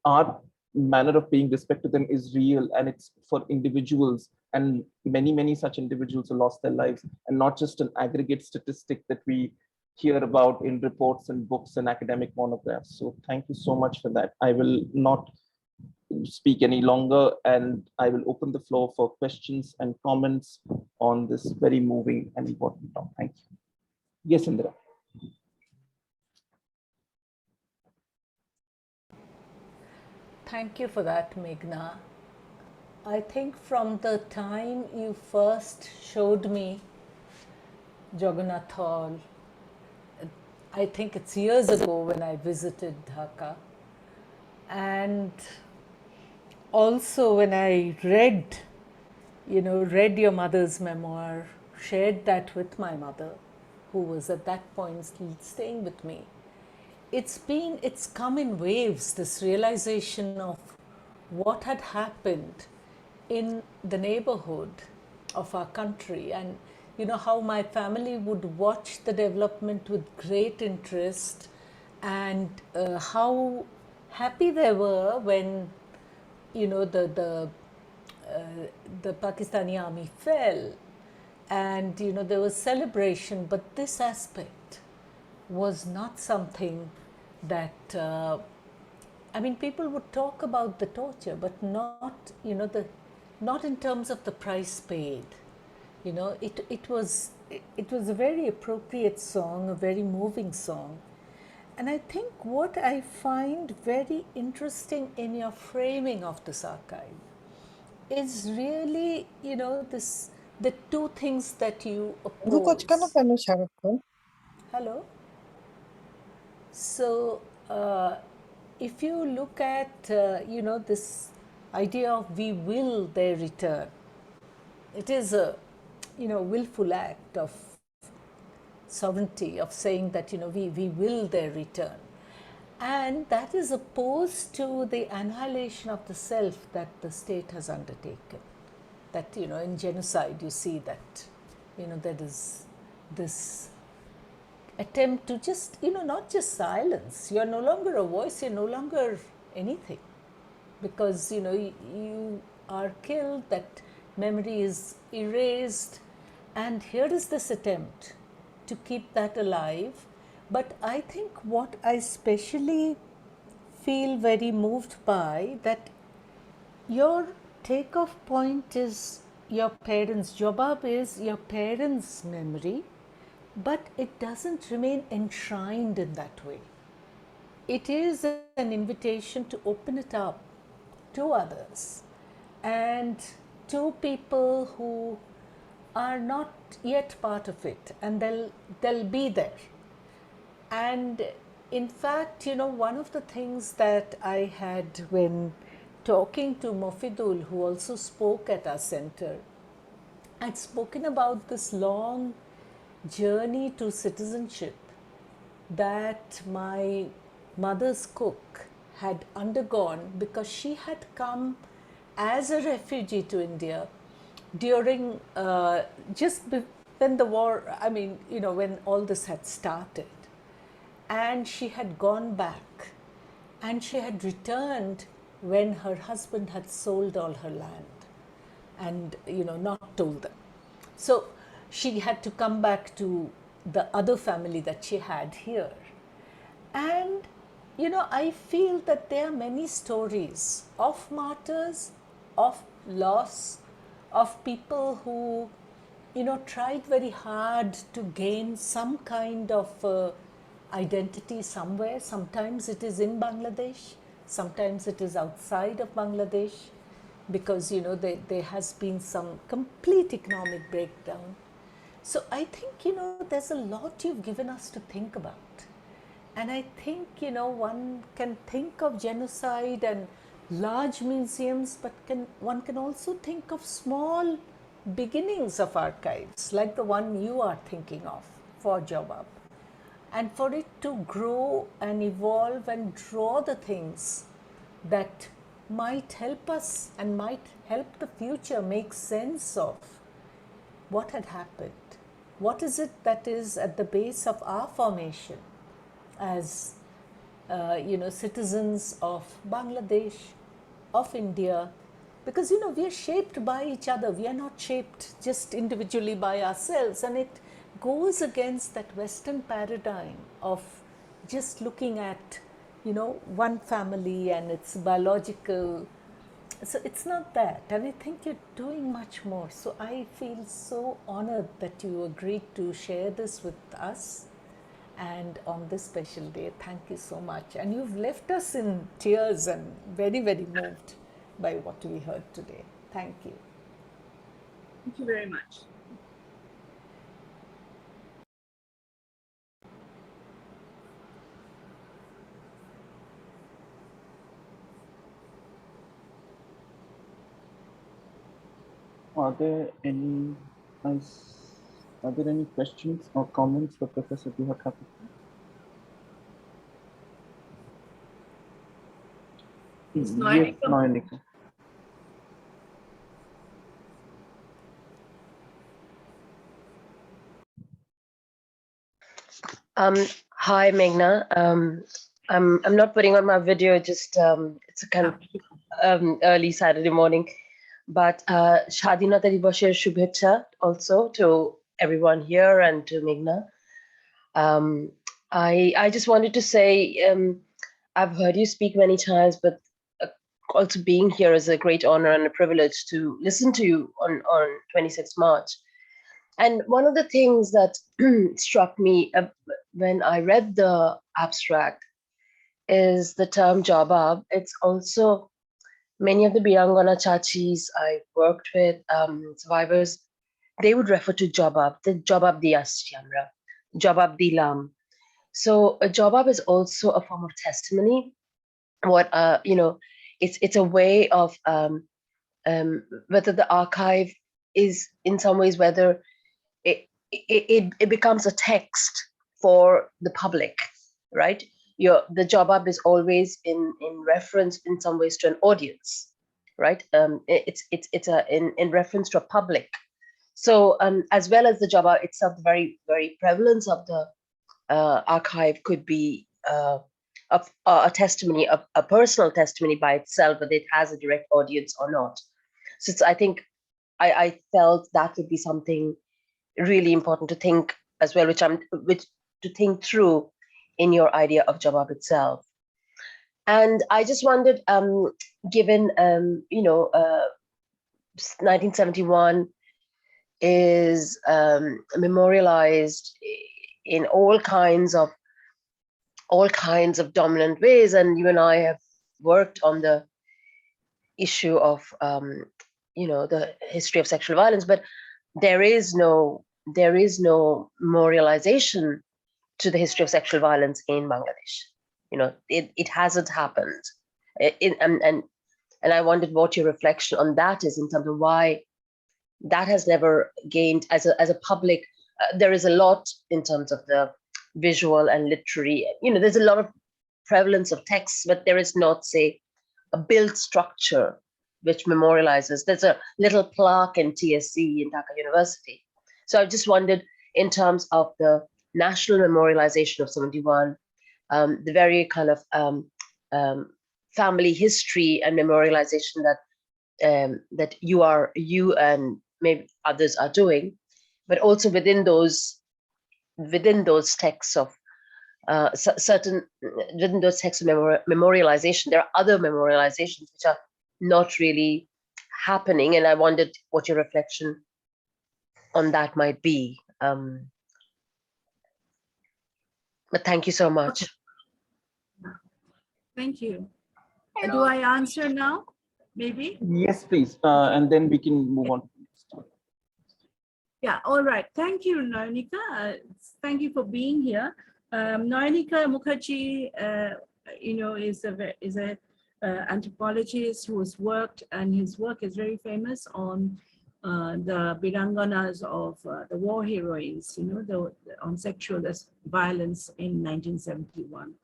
our manner of paying respect to them is real, and it's for individuals, and many such individuals who lost their lives, and not just an aggregate statistic that we hear about in reports and books and academic monographs. So thank you so much for that. I will not speak any longer, and I will open the floor for questions and comments on this very moving and important talk. Thank you. Yes, Indra. Thank you for that, Meghna. I think from the time you first showed me Jagannath Hall, I think it's years ago when I visited Dhaka, and also when I read your mother's memoir, shared that with my mother, who was at that point still staying with me. It's come in waves, this realization of what had happened in the neighborhood of our country, and how my family would watch the development with great interest, and how happy they were when the Pakistani army fell, and there was celebration, but this aspect was not something that people would talk about the torture, but not not in terms of the price paid. It was a very appropriate song, a very moving song. And I think what I find very interesting in your framing of this archive is really, the two things that you oppose. Hello? So, if you look at, this idea of we will their return, it is a, willful act of sovereignty, of saying that, we will their return. And that is opposed to the annihilation of the self that the state has undertaken. That, in genocide, you see that, there is this attempt to just, not just silence. You're no longer a voice, you're no longer anything. Because, you are killed, that memory is erased. And here is this attempt to keep that alive. But I think what I especially feel very moved by, that your takeoff point is your parents' jobab, is your parents' memory, but it doesn't remain enshrined in that way. It is an invitation to open it up to others and to people who are not yet part of it, and they'll be there. And in fact, one of the things that I had when talking to Mofidul, who also spoke at our center, I'd spoken about this long journey to citizenship that my mother's cook had undergone, because she had come as a refugee to India during when the war, when all this had started. And she had gone back, and she had returned when her husband had sold all her land and, not told them. So she had to come back to the other family that she had here. And, I feel that there are many stories of martyrs, of loss, of people who, tried very hard to gain some kind of identity somewhere. Sometimes it is in Bangladesh, sometimes it is outside of Bangladesh, because there has been some complete economic breakdown. So I think there's a lot you've given us to think about. And I think one can think of genocide and large museums, but one can also think of small beginnings of archives, like the one you are thinking of for Jobab. And for it to grow and evolve and draw the things that might help us and might help the future make sense of what had happened. What is it that is at the base of our formation as citizens of Bangladesh, of India? Because we are shaped by each other. We are not shaped just individually by ourselves, and it goes against that Western paradigm of just looking at one family and its biological. So it's not that, and I think you're doing much more. So I feel so honored that you agreed to share this with us, and on this special day. Thank you so much. And you've left us in tears and very, very moved by what we heard today. Thank you. Thank you very much. Are there any questions or comments for Professor Guhathakurta? It's Yes, Noyanika. Hi, Meghna. I'm not putting on my video. Just it's a kind of early Saturday morning, but Shadinata Divasher Shubhecha also to everyone here and to Meghna. I just wanted to say I've heard you speak many times, but also being here is a great honor and a privilege to listen to you on 26 March. And one of the things that struck me when I read the abstract is the term jawab. It's also many of the Birangana Chachis I worked with, survivors, they would refer to jawab, the jawab diyaschi amra, jawab dilam. So a jawab is also a form of testimony. What it's a way of whether the archive is in some ways whether it becomes a text for the public, right? The jawab is always in reference in some ways to an audience, right? It's in reference to a public. So as well as the jawab itself, the very prevalence of the archive could be a testimony, a personal testimony by itself, whether it has a direct audience or not. So I think I felt that would be something really important to think as well, which to think through in your idea of jawab itself. And I just wondered, given 1971 is memorialized in all kinds of dominant ways, and you and I have worked on the issue of the history of sexual violence, but there is no memorialization to the history of sexual violence in Bangladesh. It hasn't happened. And I wondered what your reflection on that is in terms of why that has never gained as a public. There is a lot in terms of the visual and literary. There's a lot of prevalence of texts, but there is not, say, a built structure which memorializes. There's a little plaque in TSC in Dhaka University. So I just wondered, in terms of the national memorialization of 71, the very kind of family history and memorialization that you and maybe others are doing, but also within those texts of within those texts of memorialization, there are other memorializations which are not really happening, and I wondered what your reflection on that might be. But thank you so much. Thank you. Do I answer now? Maybe? Yes, please. And then we can move on. Yeah, all right. Thank you, Noyanika. Thank you for being here. Noyanika Mukherjee, is a anthropologist who has worked, and his work is very famous on the Biranganas of the war heroines, on sexual violence in 1971.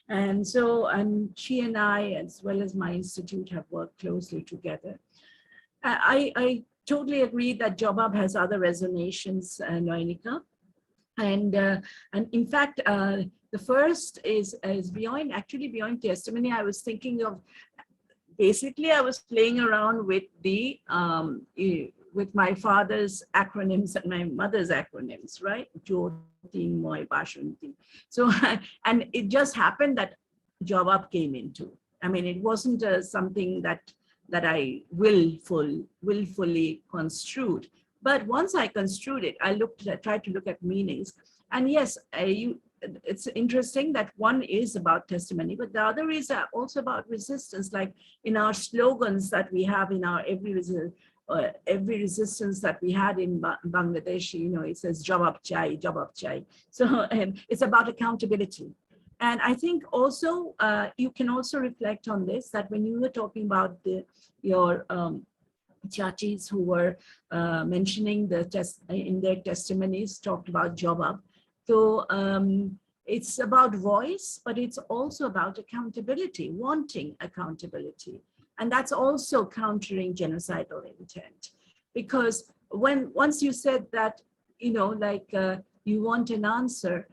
And so, she and I, as well as my institute, have worked closely together. I totally agree that jawab has other resonations, Noyanika. And in fact, the first is beyond testimony. I was thinking of, basically, I was playing around with with my father's acronyms and my mother's acronyms, right? Jyoti, Moy, Bashanti. So, and it just happened that jawab came into. I mean, it wasn't something that I willfully construed. But once I construed it, I tried to look at meanings. And yes, it's interesting that one is about testimony, but the other is also about resistance, like in our slogans that we have in our every resistance that we had in Bangladesh, it says jawab chai, jawab chai. So it's about accountability. And I think also you can also reflect on this, that when you were talking about your chachis who were mentioning in their testimonies, talked about jawab. So it's about voice, but it's also about accountability, wanting accountability. And that's also countering genocidal intent. Because once you said that, you want an answer,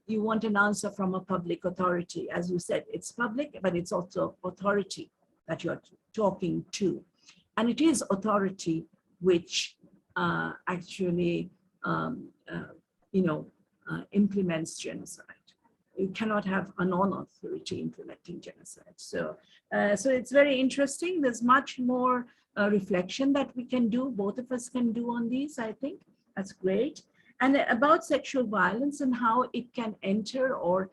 you want an answer from a public authority. As you said, it's public, but it's also authority that you're talking to. And it is authority which actually, implements genocide. You cannot have a non-authority implementing genocide. So it's very interesting. There's much more reflection that we can do, both of us can do on these, I think. That's great. And about sexual violence and how it can enter or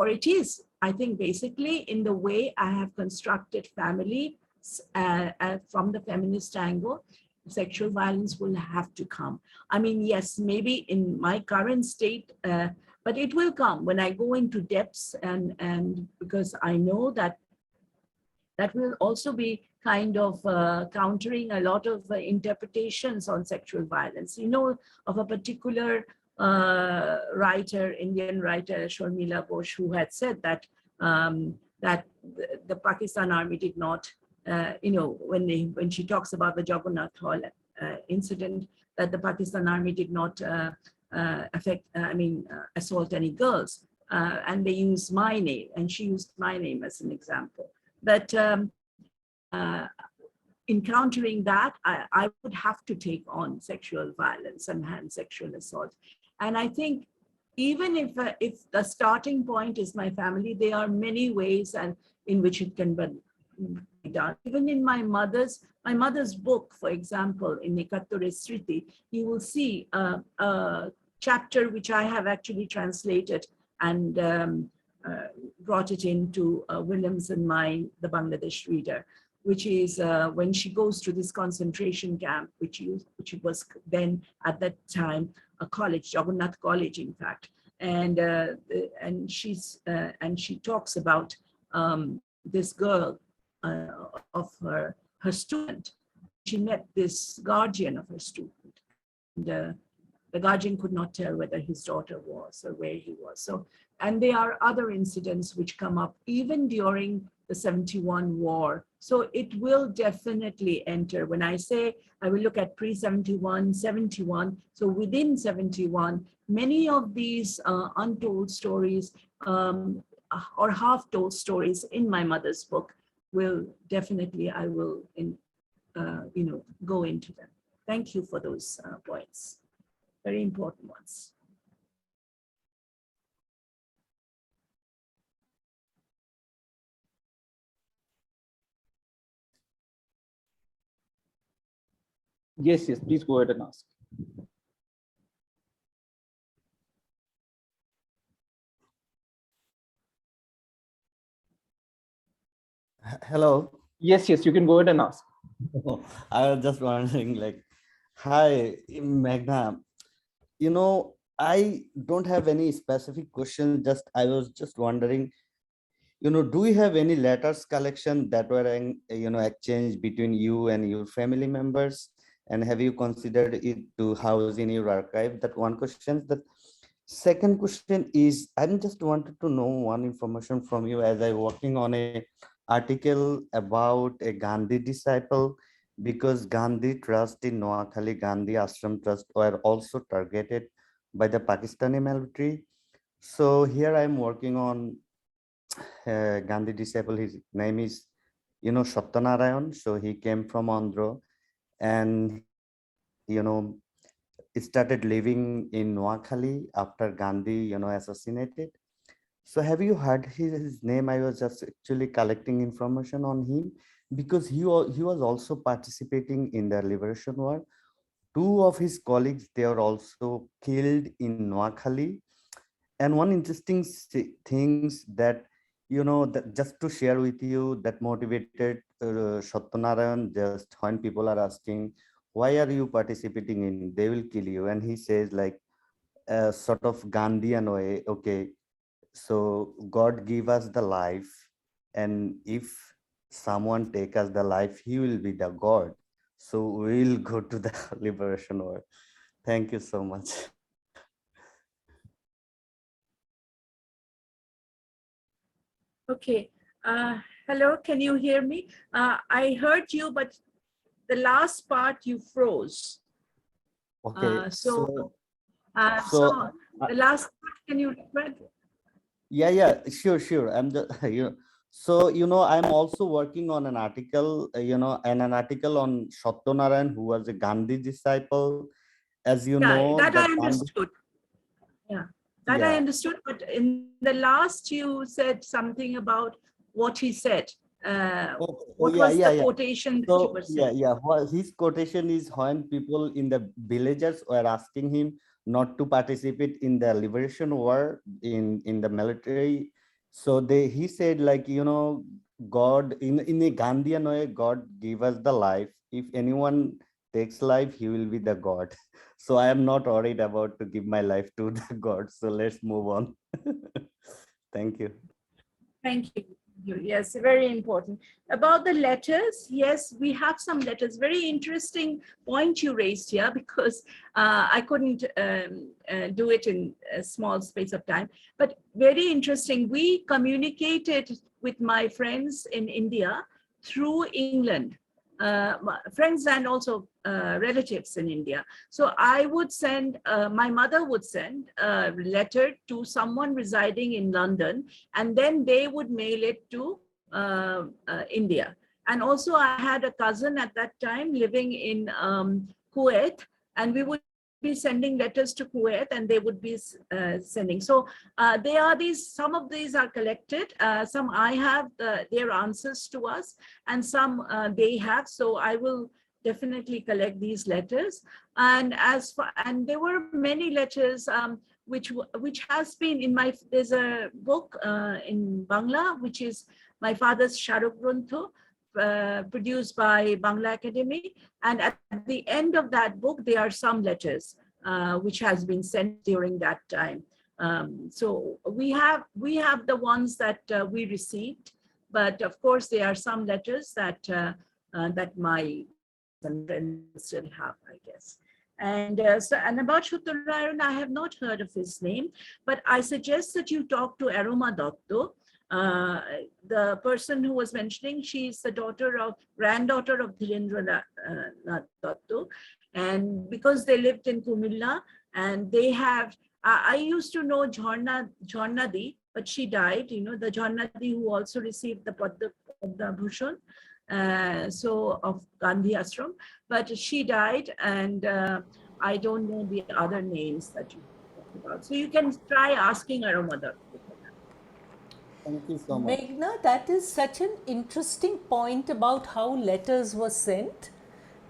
it is, I think, basically in the way I have constructed family from the feminist angle, sexual violence will have to come. I mean, yes, maybe in my current state, but it will come when I go into depths, and because I know that will also be kind of countering a lot of interpretations on sexual violence. Of a particular writer, Indian writer, Sharmila Ghosh, who had said that that the Pakistan army did not, when she talks about the Jagannath Hall incident, that the Pakistan army did not assault any girls, and they used my name, and she used my name as an example. But encountering that, I would have to take on sexual violence and sexual assault. And I think even if the starting point is my family, there are many ways and in which it can be done. Even in my mother's book, for example, in Ekatture Sriti, you will see a chapter which I have actually translated and brought it into Williams and mine, the Bangladesh Reader, which is when she goes to this concentration camp, which was then at that time a college, Jagannath College, in fact, and she talks about this girl of her student. She met this guardian of her student, and the guardian could not tell whether his daughter was or where he was. So, and there are other incidents which come up even during the 71 war. So it will definitely enter. When I say I will look at pre-71, 71, so within 71, many of these untold stories or half-told stories in my mother's book will definitely, I will go into them. Thank you for those points. Very important ones. Yes, please go ahead and ask. Hello. Yes, you can go ahead and ask. I was just wondering, hi, Meghna. I don't have any specific question. I was just wondering, do you have any letters collection that were, exchanged between you and your family members? And have you considered it to house in your archive? That one question. The second question is, I just wanted to know one information from you as I'm working on a article about a Gandhi disciple, because Gandhi Trust in Noakhali, Gandhi Ashram Trust were also targeted by the Pakistani military. So here I'm working on Gandhi disciple. His name is, Satyanarayan. So he came from Andhra and, started living in Noakhali after Gandhi, assassinated. So have you heard his name? I was just actually collecting information on him because he was also participating in the liberation war. Two of his colleagues, they were also killed in Noakhali. And one interesting things that, that just to share with you, that motivated Satyanarayan, just when people are asking, why are you participating in, they will kill you, and he says like sort of Gandhian way, okay, so God give us the life, and if someone take us the life, he will be the God, so we'll go to the liberation war. Thank you so much. Okay. Hello, can you hear me? I heard you, but the last part you froze. Okay, So so the last part, can you repeat? yeah, sure, I'm the so I'm also working on an article, an article on Satyanarayan, who was a Gandhi disciple. As you Yeah, know, that that I Gandhi, understood. Yeah, that I yeah. understood. But in the last, you said something about what he said. Oh What was the yeah. quotation that you So were saying? his quotation is when people in the villages were asking him not to participate in the liberation war in the military. So he said like, God in a Gandhian way, God give us the life. If anyone takes life, he will be the God. So I am not worried about to give my life to the God. So let's move on. Thank you. Thank you. Yes, very important. About the letters, yes, we have some letters. Very interesting point you raised here, because I couldn't do it in a small space of time. But very interesting. We communicated with my friends in India through England, friends and also relatives in India. So I would send, my mother would send a letter to someone residing in London, and then they would mail it to India. And also I had a cousin at that time living in Kuwait, and we would be sending letters to Kuwait, and they would be sending. So they are these, some of these are collected, some I have their answers to us, and some they have. So I will definitely collect these letters. And and there were many letters which has been in my, there's a book in Bangla, which is my father's Sharuk Gruntho, produced by Bangla Academy. And at the end of that book, there are some letters which has been sent during that time. So we have the ones that we received, but of course there are some letters that that my cousins and friends still have, I guess. And about Shuttarayan, I have not heard of his name, but I suggest that you talk to Aroma Dotto. Uh, the person who was mentioning, she's the granddaughter of Dhirendra Nath Dotto. And because they lived in Kumilla, and they have, I used to know Jharnadi, but she died, the Jharnadi who also received the Padma Bhushan, so of Gandhi Ashram, but she died, and I don't know the other names that you talked about. So you can try asking her mother. Thank you so much. Meghna, that is such an interesting point about how letters were sent,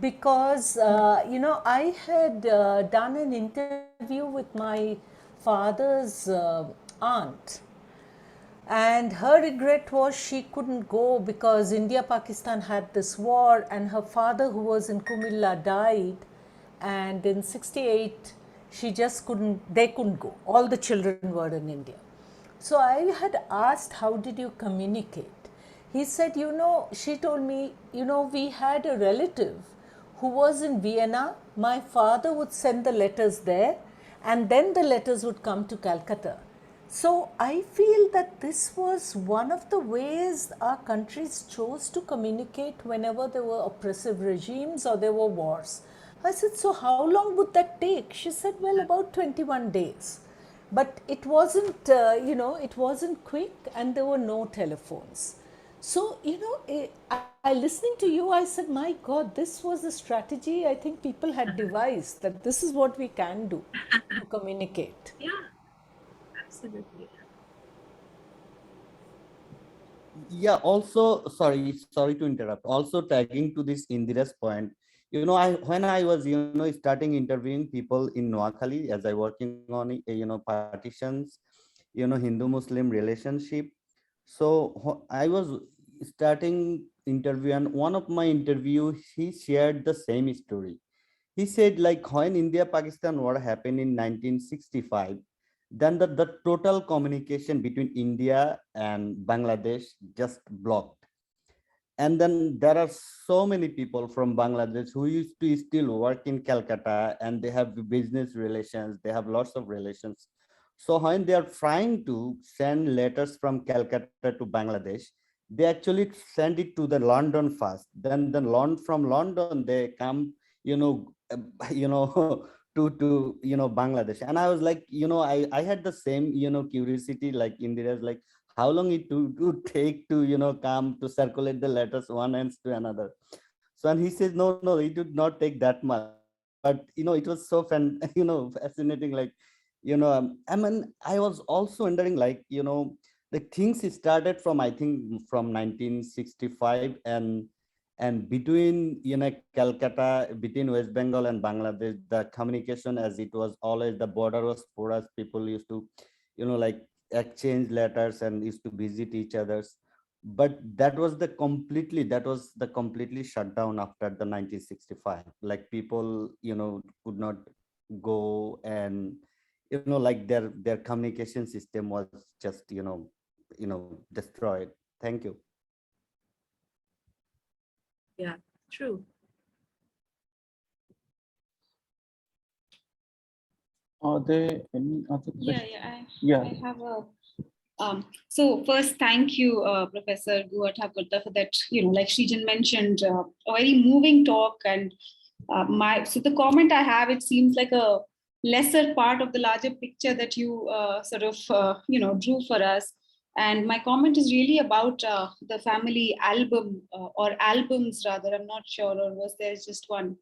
because I had done an interview with my father's aunt, and her regret was she couldn't go because India Pakistan had this war, and her father, who was in Kumilla, died, and in 68 she just couldn't, they couldn't go, all the children were in India. So I had asked, how did you communicate? He said, she told me, we had a relative who was in Vienna. My father would send the letters there, and then the letters would come to Calcutta. So I feel that this was one of the ways our countries chose to communicate whenever there were oppressive regimes or there were wars. I said, so how long would that take? She said, well, about 21 days. But it wasn't, it wasn't quick, and there were no telephones. So, I listening to you, I said, my God, this was a strategy I think people had devised, that this is what we can do to communicate. Yeah, absolutely. Yeah, also, sorry to interrupt. Also tagging to this Indira's point, when I was, starting interviewing people in Noakhali, as I working on, partitions, Hindu-Muslim relationship. So I was starting interview, and one of my interview, he shared the same story. He said, like, when India-Pakistan war happened in 1965, then the total communication between India and Bangladesh just blocked. And then there are so many people from Bangladesh who used to still work in Calcutta, and they have business relations, they have lots of relations. So when they are trying to send letters from Calcutta to Bangladesh, they actually send it to the London first. Then from London they come, to Bangladesh. And I was like, I had the same curiosity like Indira's, like how long it to take to come to circulate the letters one end to another. So, and he says, no, it would not take that much. But it was so fascinating. Like, I mean, I was also wondering, like, the things started from, I think, from 1965, and between Calcutta, between West Bengal and Bangladesh, the communication, as it was always, the border was porous. People used to like exchange letters and used to visit each other's. But that was the completely shut down after the 1965. Like, people could not go, and like their communication system was just destroyed. Thank you. Yeah, true. Are there any other questions? I have a. So first, thank you, Professor Guhathakurta, for that. Like Srijan mentioned, a very moving talk. And so the comment I have, it seems like a lesser part of the larger picture that you drew for us. And my comment is really about the family album or albums rather. I'm not sure, or was there just one?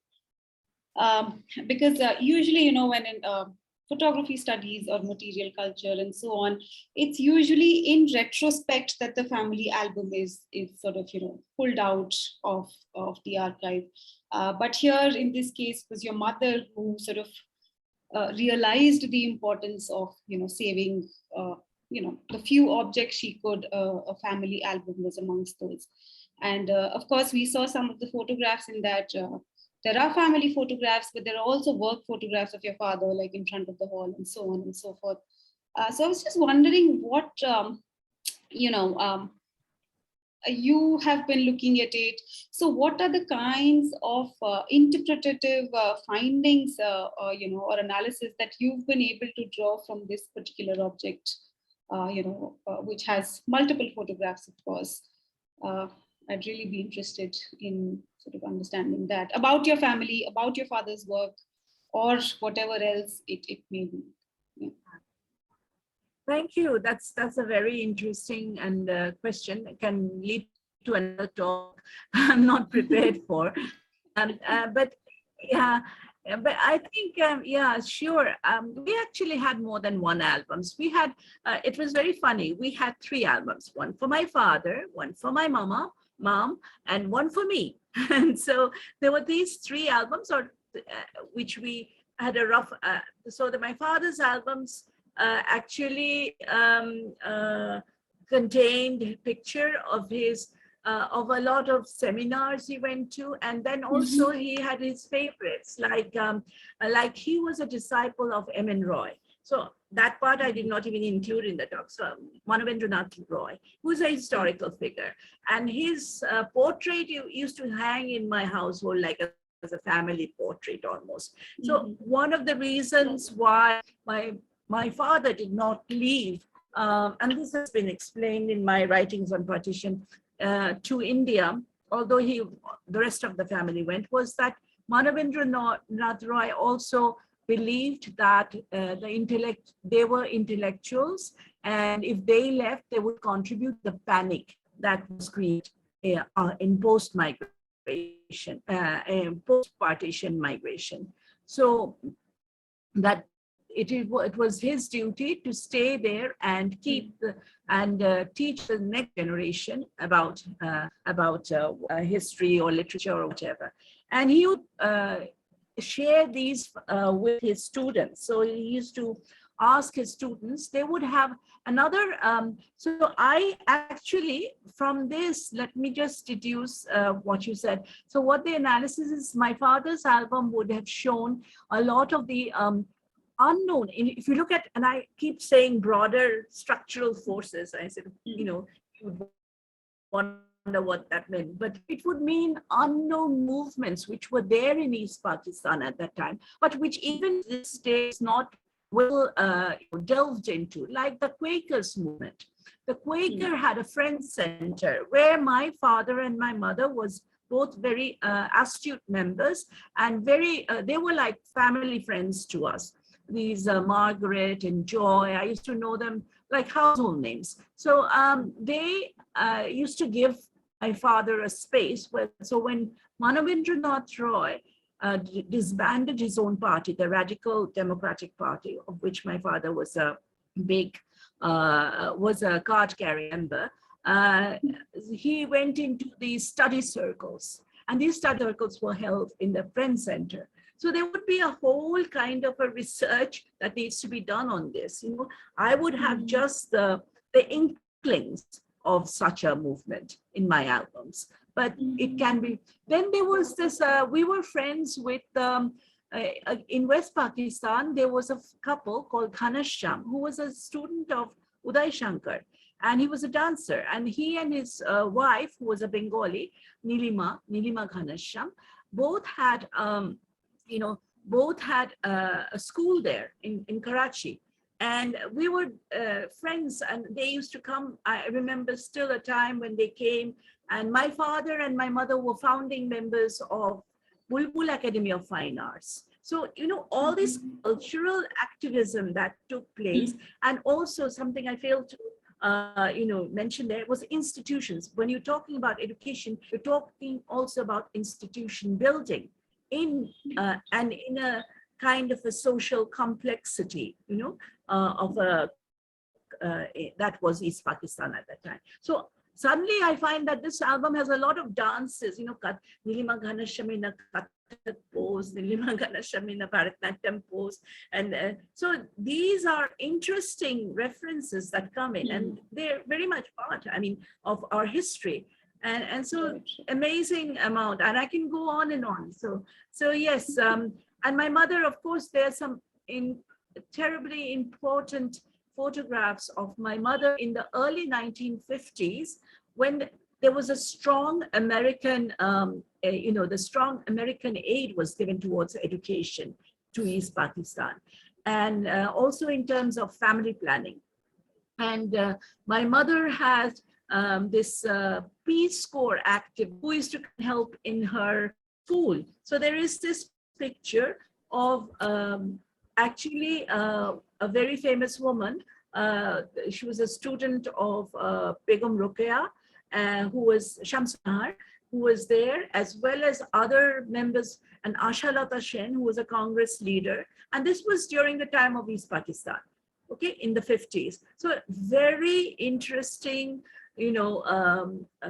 Because usually, when in photography studies or material culture and so on, it's usually in retrospect that the family album is sort of pulled out of the archive. But here in this case, it was your mother who sort of realized the importance of saving the few objects she could. A family album was amongst those, and of course we saw some of the photographs in that. There are family photographs, but there are also work photographs of your father, like in front of the hall and so on and so forth. So I was just wondering what, you have been looking at it. So what are the kinds of interpretative findings, or analysis that you've been able to draw from this particular object, which has multiple photographs, of course. I'd really be interested in sort of understanding that about your family, about your father's work, or whatever else it may be. Yeah. Thank you. That's a very interesting and question. It can lead to another talk I'm not prepared for. But yeah, but I think, yeah, sure. We actually had more than one albums. We had, it was very funny. We had 3 albums, one for my father, one for my mom, and one for me. And so there were these 3 albums, which we had a rough, so that my father's albums actually contained a picture of his, of a lot of seminars he went to, and then also he had his favorites, like he was a disciple of M.N. Roy. So that part I did not even include in the talk. So Manavendranath Roy, who's a historical figure, and his portrait used to hang in my household like as a family portrait almost. So one of the reasons why my father did not leave, and this has been explained in my writings on partition, to India, although the rest of the family went, was that Manavendranath Roy also believed that they were intellectuals, and if they left, they would contribute the panic that was created in post-migration, post-partition migration. So that it was his duty to stay there and keep teach the next generation about history or literature or whatever. And he would share these with his students. So he used to ask his students, they would have another. So I actually, from this, let me just deduce what you said. So what the analysis is, my father's album would have shown a lot of the unknown. If you look at, and I keep saying broader structural forces, I said, you would wonder what that meant, but it would mean unknown movements which were there in East Pakistan at that time, but which even this day is not well delved into, like the Quakers movement. The Quaker had a friend center where my father and my mother was both very astute members, and they were like family friends to us. These Margaret and Joy, I used to know them like household names. So they used to give my father a space. So when Manavindranath Roy disbanded his own party, the Radical Democratic Party, of which my father was a card carrying member, he went into these study circles, and these study circles were held in the Friend Center. So there would be a whole kind of a research that needs to be done on this. I would have just the inklings of such a movement in my albums, but it can be. Then there was this, we were friends with, in West Pakistan, there was a couple called Ghanashyam, who was a student of Uday Shankar, and he was a dancer, and he and his wife, who was a Bengali, Nilima Ghanashyam, both had, a school there in Karachi. And we were friends, and they used to come. I remember still a time when they came, and my father and my mother were founding members of Bulbul Academy of Fine Arts. So, all this cultural activism that took place, and also something I failed to mention there was institutions. When you're talking about education, you're talking also about institution building and in a kind of a social complexity, that was East Pakistan at that time. So suddenly I find that this album has a lot of dances, Nilima Ghanashyam in a Kathak pose, Nilima Ghanashyam in a Bharatanatyam pose. And so these are interesting references that come in, and they're very much part, of our history. And so amazing amount, and I can go on and on. So yes, and my mother, of course, there's some terribly important photographs of my mother in the early 1950s, when there was a strong American, the strong American aid was given towards education to East Pakistan, and also in terms of family planning. And my mother had this Peace Corps active who used to help in her school. So there is this picture of actually a very famous woman. She was a student of Begum Ruqayya, who was Shamsunahar, who was there, as well as other members, and Asha Lata Sen, who was a Congress leader. And this was during the time of East Pakistan, okay, in the 50s. So very interesting,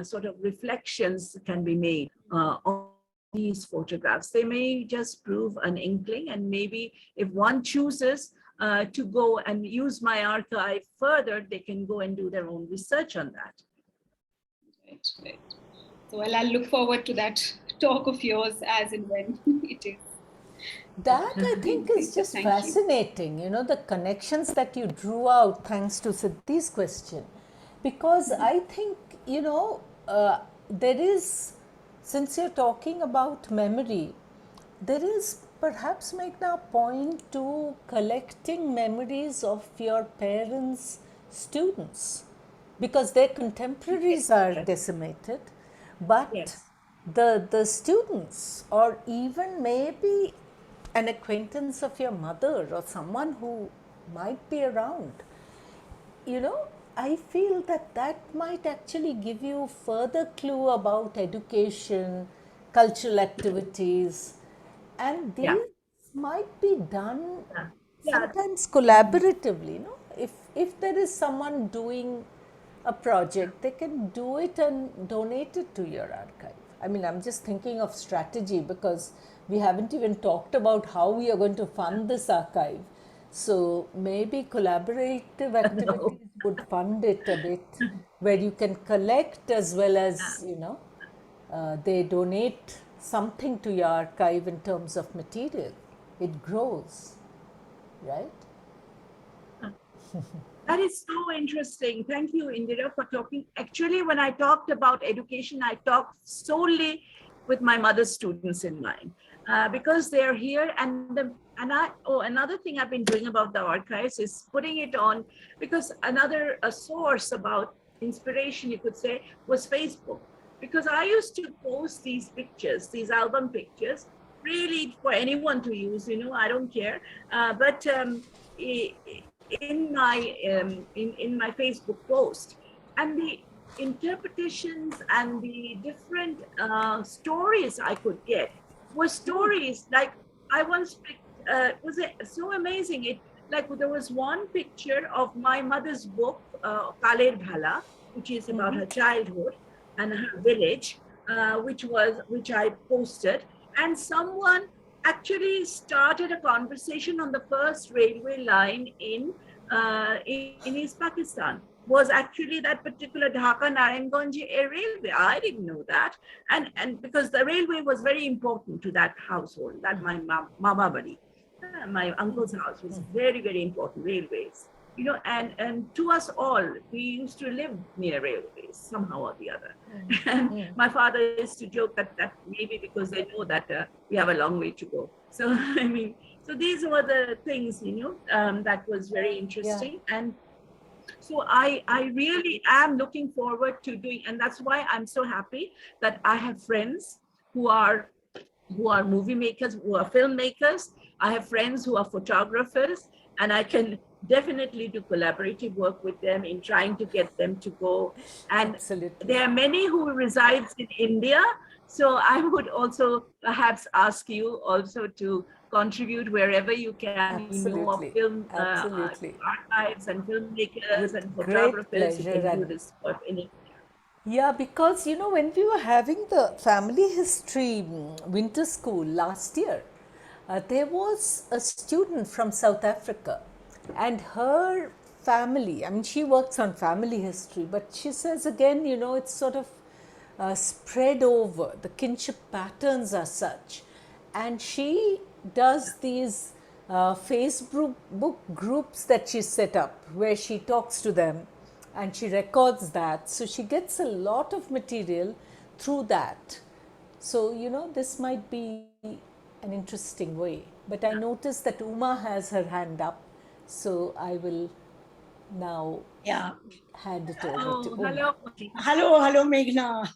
sort of reflections can be made on these photographs. They may just prove an inkling, and maybe if one chooses to go and use my archive further, they can go and do their own research on that. Right. So, well, I'll look forward to that talk of yours as and when it is. That I think is just fascinating, the connections that you drew out thanks to Siddhi's question. Because I think, there is, since you're talking about memory, there is perhaps, Meghna, a point to collecting memories of your parents' students, because their contemporaries are decimated, but the students, or even maybe an acquaintance of your mother or someone who might be around, I feel that might actually give you further clue about education, cultural activities, and these might be done sometimes collaboratively. If there is someone doing a project, they can do it and donate it to your archive. I'm just thinking of strategy, because we haven't even talked about how we are going to fund this archive. So maybe collaborative activities would fund it a bit, where you can collect as well as, they donate something to your archive in terms of material. It grows, right? That is so interesting. Thank you, Indira, for talking. Actually, when I talked about education, I talked solely with my mother's students in mind, because they're here. Another thing I've been doing about the archives is putting it on, because another a source about inspiration, you could say, was Facebook. Because I used to post these pictures, these album pictures, really for anyone to use. I don't care. But in my Facebook post, and the interpretations and the different stories I could get were stories like I once picked. Was it so amazing? It like there was one picture of my mother's book, Kaler Bhala, which is about her childhood and her village, which I posted, and someone actually started a conversation on the first railway line in East Pakistan. Was actually that particular Dhaka Narayanganj railway. I didn't know that, and because the railway was very important to that household, that my mama badi, my uncle's house was very important railways. And to us all, we used to live near railways somehow or the other. And my father used to joke that maybe because they know that we have a long way to go. So I mean, so these were the things, that was very interesting. And so I really am looking forward to doing, and that's why I'm so happy that I have friends who are movie makers, who are filmmakers. I have friends who are photographers, and I can definitely do collaborative work with them in trying to get them to go. And Absolutely. there are many who resides in India. So I would also perhaps ask you also to contribute wherever you can, of film Absolutely. archives and filmmakers With and great photographers who pleasure. can do And this work in India. yeah, because when we were having the family history winter school last year, there was a student from South Africa, and her family, I mean, she works on family history, but she says again, it's sort of spread over. The kinship patterns are such. And she does these Facebook groups that she set up where she talks to them and she records that. So she gets a lot of material through that. So, this might be an interesting way. But I noticed that Uma has her hand up. So I will now hand it over to Uma. Hello, Meghna.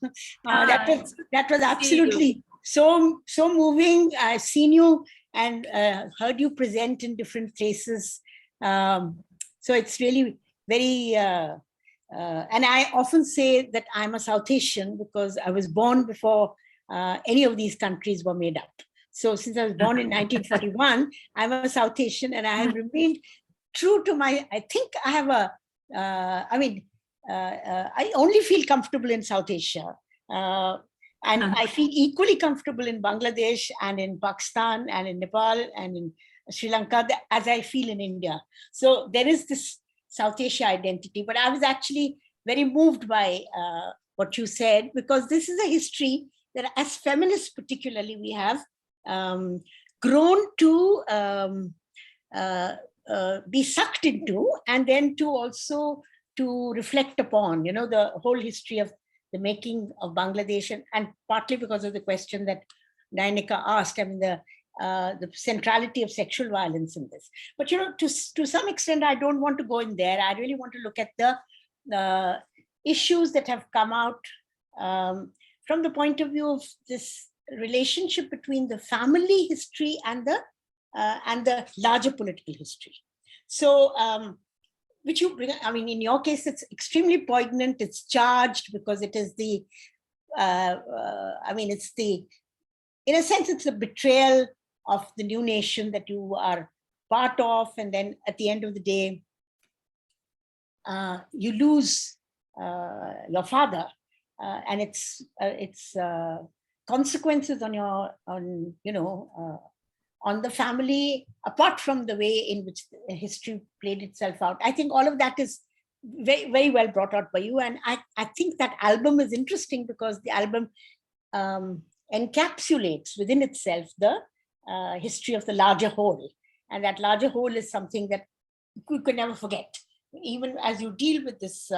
That was absolutely so moving. I've seen you and heard you present in different places. So it's really very. And I often say that I'm a South Asian because I was born before any of these countries were made up. So since I was born in 1941, I'm a South Asian, and I have remained true to my. I think I have a. I only feel comfortable in South Asia. And I feel equally comfortable in Bangladesh and in Pakistan and in Nepal and in Sri Lanka as I feel in India. So there is this South Asia identity. But I was actually very moved by what you said, because this is a history that as feminists particularly, we have grown to be sucked into, and then to also to reflect upon, the whole history of the making of Bangladesh, and partly because of the question that Dainika asked, I mean, the centrality of sexual violence in this. But, to some extent, I don't want to go in there. I really want to look at the issues that have come out from the point of view of this relationship between the family history and the larger political history. So, which you bring, I mean, in your case, it's extremely poignant, it's charged because it is it's in a sense, it's the betrayal of the new nation that you are part of. And then at the end of the day, you lose your father, and its consequences on on the family, apart from the way in which the history played itself out. I think all of that is very, very well brought out by you. And I think that album is interesting because the album encapsulates within itself the history of the larger whole. And that larger whole is something that you could never forget. Even as you deal with this,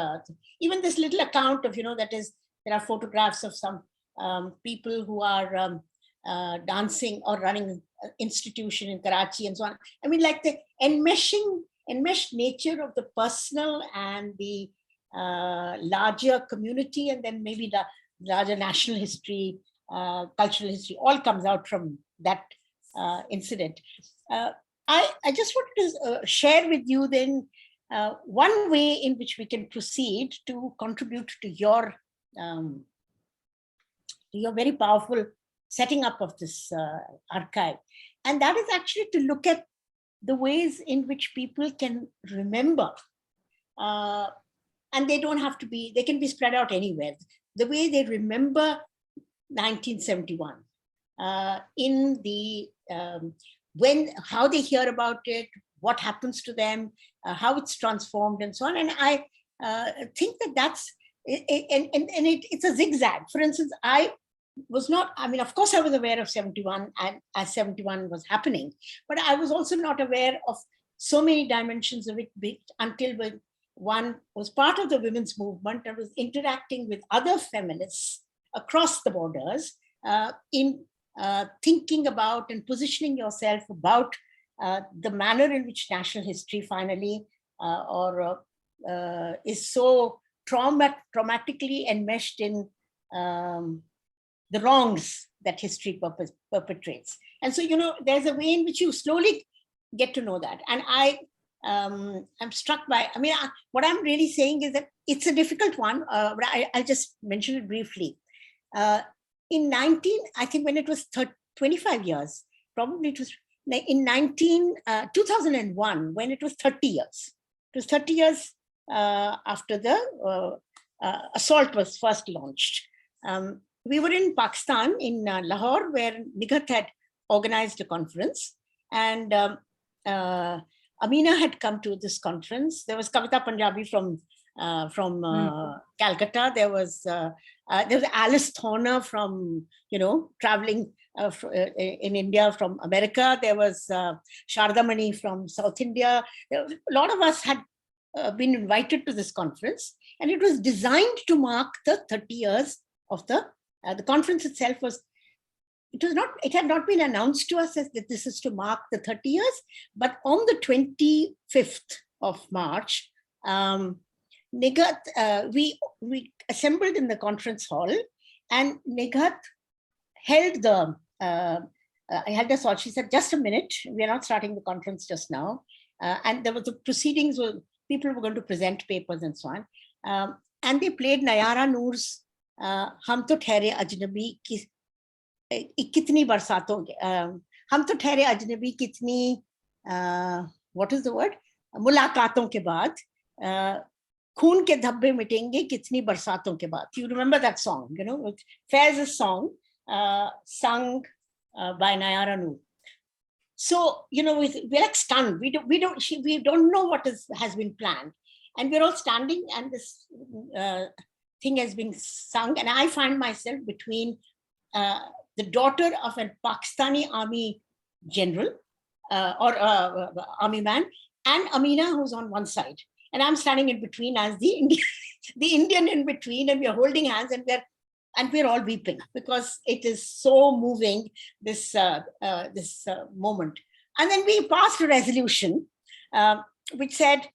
even this little account of, that is, there are photographs of some people who are dancing or running an institution in Karachi and so on. I mean, like the enmeshed nature of the personal and the larger community, and then maybe the larger national history, cultural history, all comes out from that incident. I just wanted to share with you then one way in which we can proceed to contribute to your very powerful setting up of this archive. And that is actually to look at the ways in which people can remember. And they don't have to be, they can be spread out anywhere. The way they remember 1971 in the, how they hear about it, what happens to them, how it's transformed and so on. And I think that that's, it's a zigzag. For instance, I was not, I mean, of course I was aware of 71 and as 71 was happening, but I was also not aware of so many dimensions of it until one was part of the women's movement and was interacting with other feminists across the borders in thinking about and positioning yourself about the manner in which national history finally is so traumatically enmeshed in the wrongs that history perpetrates. And so, there's a way in which you slowly get to know that. And I'm struck by, I mean, what I'm really saying is that it's a difficult one, but I'll just mention it briefly. I think when it was 25 years, probably it was in 2001, when it was 30 years. It was 30 years after the assault was first launched. We were in Pakistan, in Lahore, where Nighat had organized a conference. And Amina had come to this conference. There was Kavita Punjabi from Calcutta. There was Alice Thorner from, traveling in India from America. There was Sharda Mani from South India. A lot of us had been invited to this conference, and it was designed to mark the 30 years of the conference itself. It had not been announced to us as that this is to mark the 30 years, but on the 25th of March, Nighat, we assembled in the conference hall, and Nighat held a thought. She said, just a minute, we are not starting the conference just now. And there was the proceedings where people were going to present papers and so on. And they played Nayara Noor's Hum To Thehre Ajnabi Kitni Barsaton Ke, Hum To Thehre Ajnabi Kitni, what is the word? Mulaqaton Ke Baad, Khoon Ke Dhabbe Mitenge Kitni Barsaton Ke Baad. You remember that song, Faiz's song, sung by Nayara Noor. So, we're like stunned. We don't know what has been planned. And we're all standing, and this thing has been sung. And I find myself between the daughter of a Pakistani army general or army man, and Amina, who's on one side. And I'm standing in between as the Indian in between, and we're holding hands, and we're all weeping because it is so moving, this moment. And then we passed a resolution which said,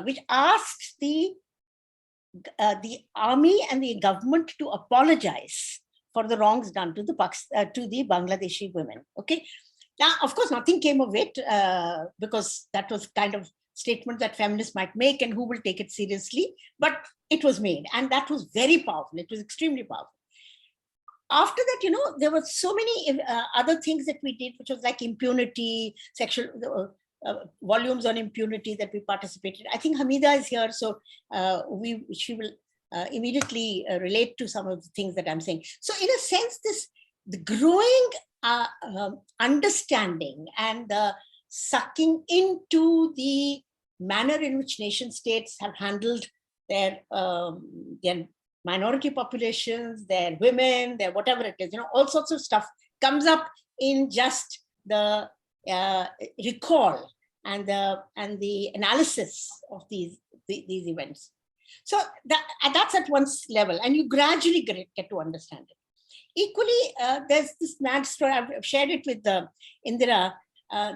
which asked the army and the government to apologize for the wrongs done to the Bangladeshi women. Okay. Now, of course, nothing came of it because that was kind of statement that feminists might make, and who will take it seriously, but it was made, and that was very powerful. It was extremely powerful. After that, there were so many other things that we did, which was like impunity, sexual volumes on impunity that we participated. I think Hamida is here, so she will immediately relate to some of the things that I'm saying. So in a sense, the growing understanding and the sucking into the manner in which nation states have handled their minority populations, their women, their whatever it is, all sorts of stuff comes up in just the recall and the analysis of these events. So that's at one level, and you gradually get to understand it. Equally, there's this mad story, I've shared it with Indira.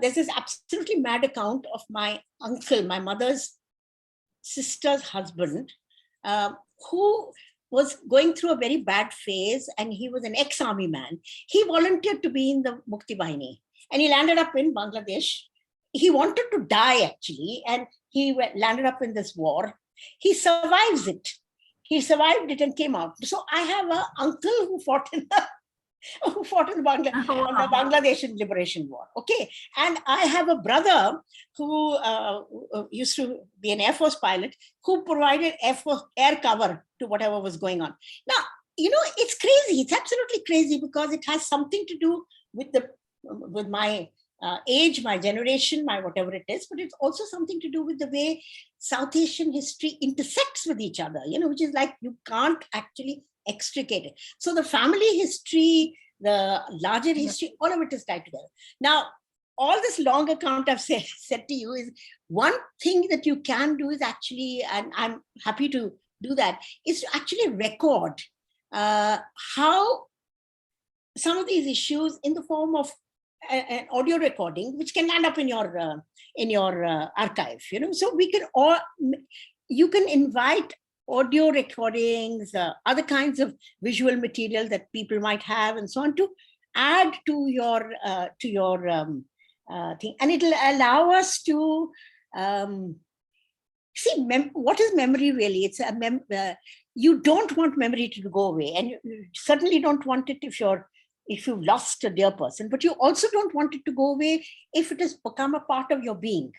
There's this absolutely mad account of my uncle, my mother's sister's husband, who was going through a very bad phase, and he was an ex-army man. He volunteered to be in the Mukti Bahini, and he landed up in Bangladesh. He wanted to die, actually, and he landed up in this war. He survives it. He survived it and came out. So I have an uncle who fought in the the Bangladesh Liberation War. Okay, and I have a brother who used to be an Air Force pilot, who provided air cover to whatever was going on. Now, it's crazy. It's absolutely crazy, because it has something to do with my age, my generation, my whatever it is, but it's also something to do with the way South Asian history intersects with each other, which is like you can't actually extricate it. So the family history, the larger history, all of it is tied together. Now, all this long account I've said to you is one thing that you can do is actually, and I'm happy to do that, is to actually record how some of these issues in the form of an audio recording, which can end up in your archive. So you can invite audio recordings, other kinds of visual material that people might have, and so on, to add to your thing, and it'll allow us to see what is memory really. It's you don't want memory to go away, and you certainly don't want it if you've lost a dear person, but you also don't want it to go away if it has become a part of your being.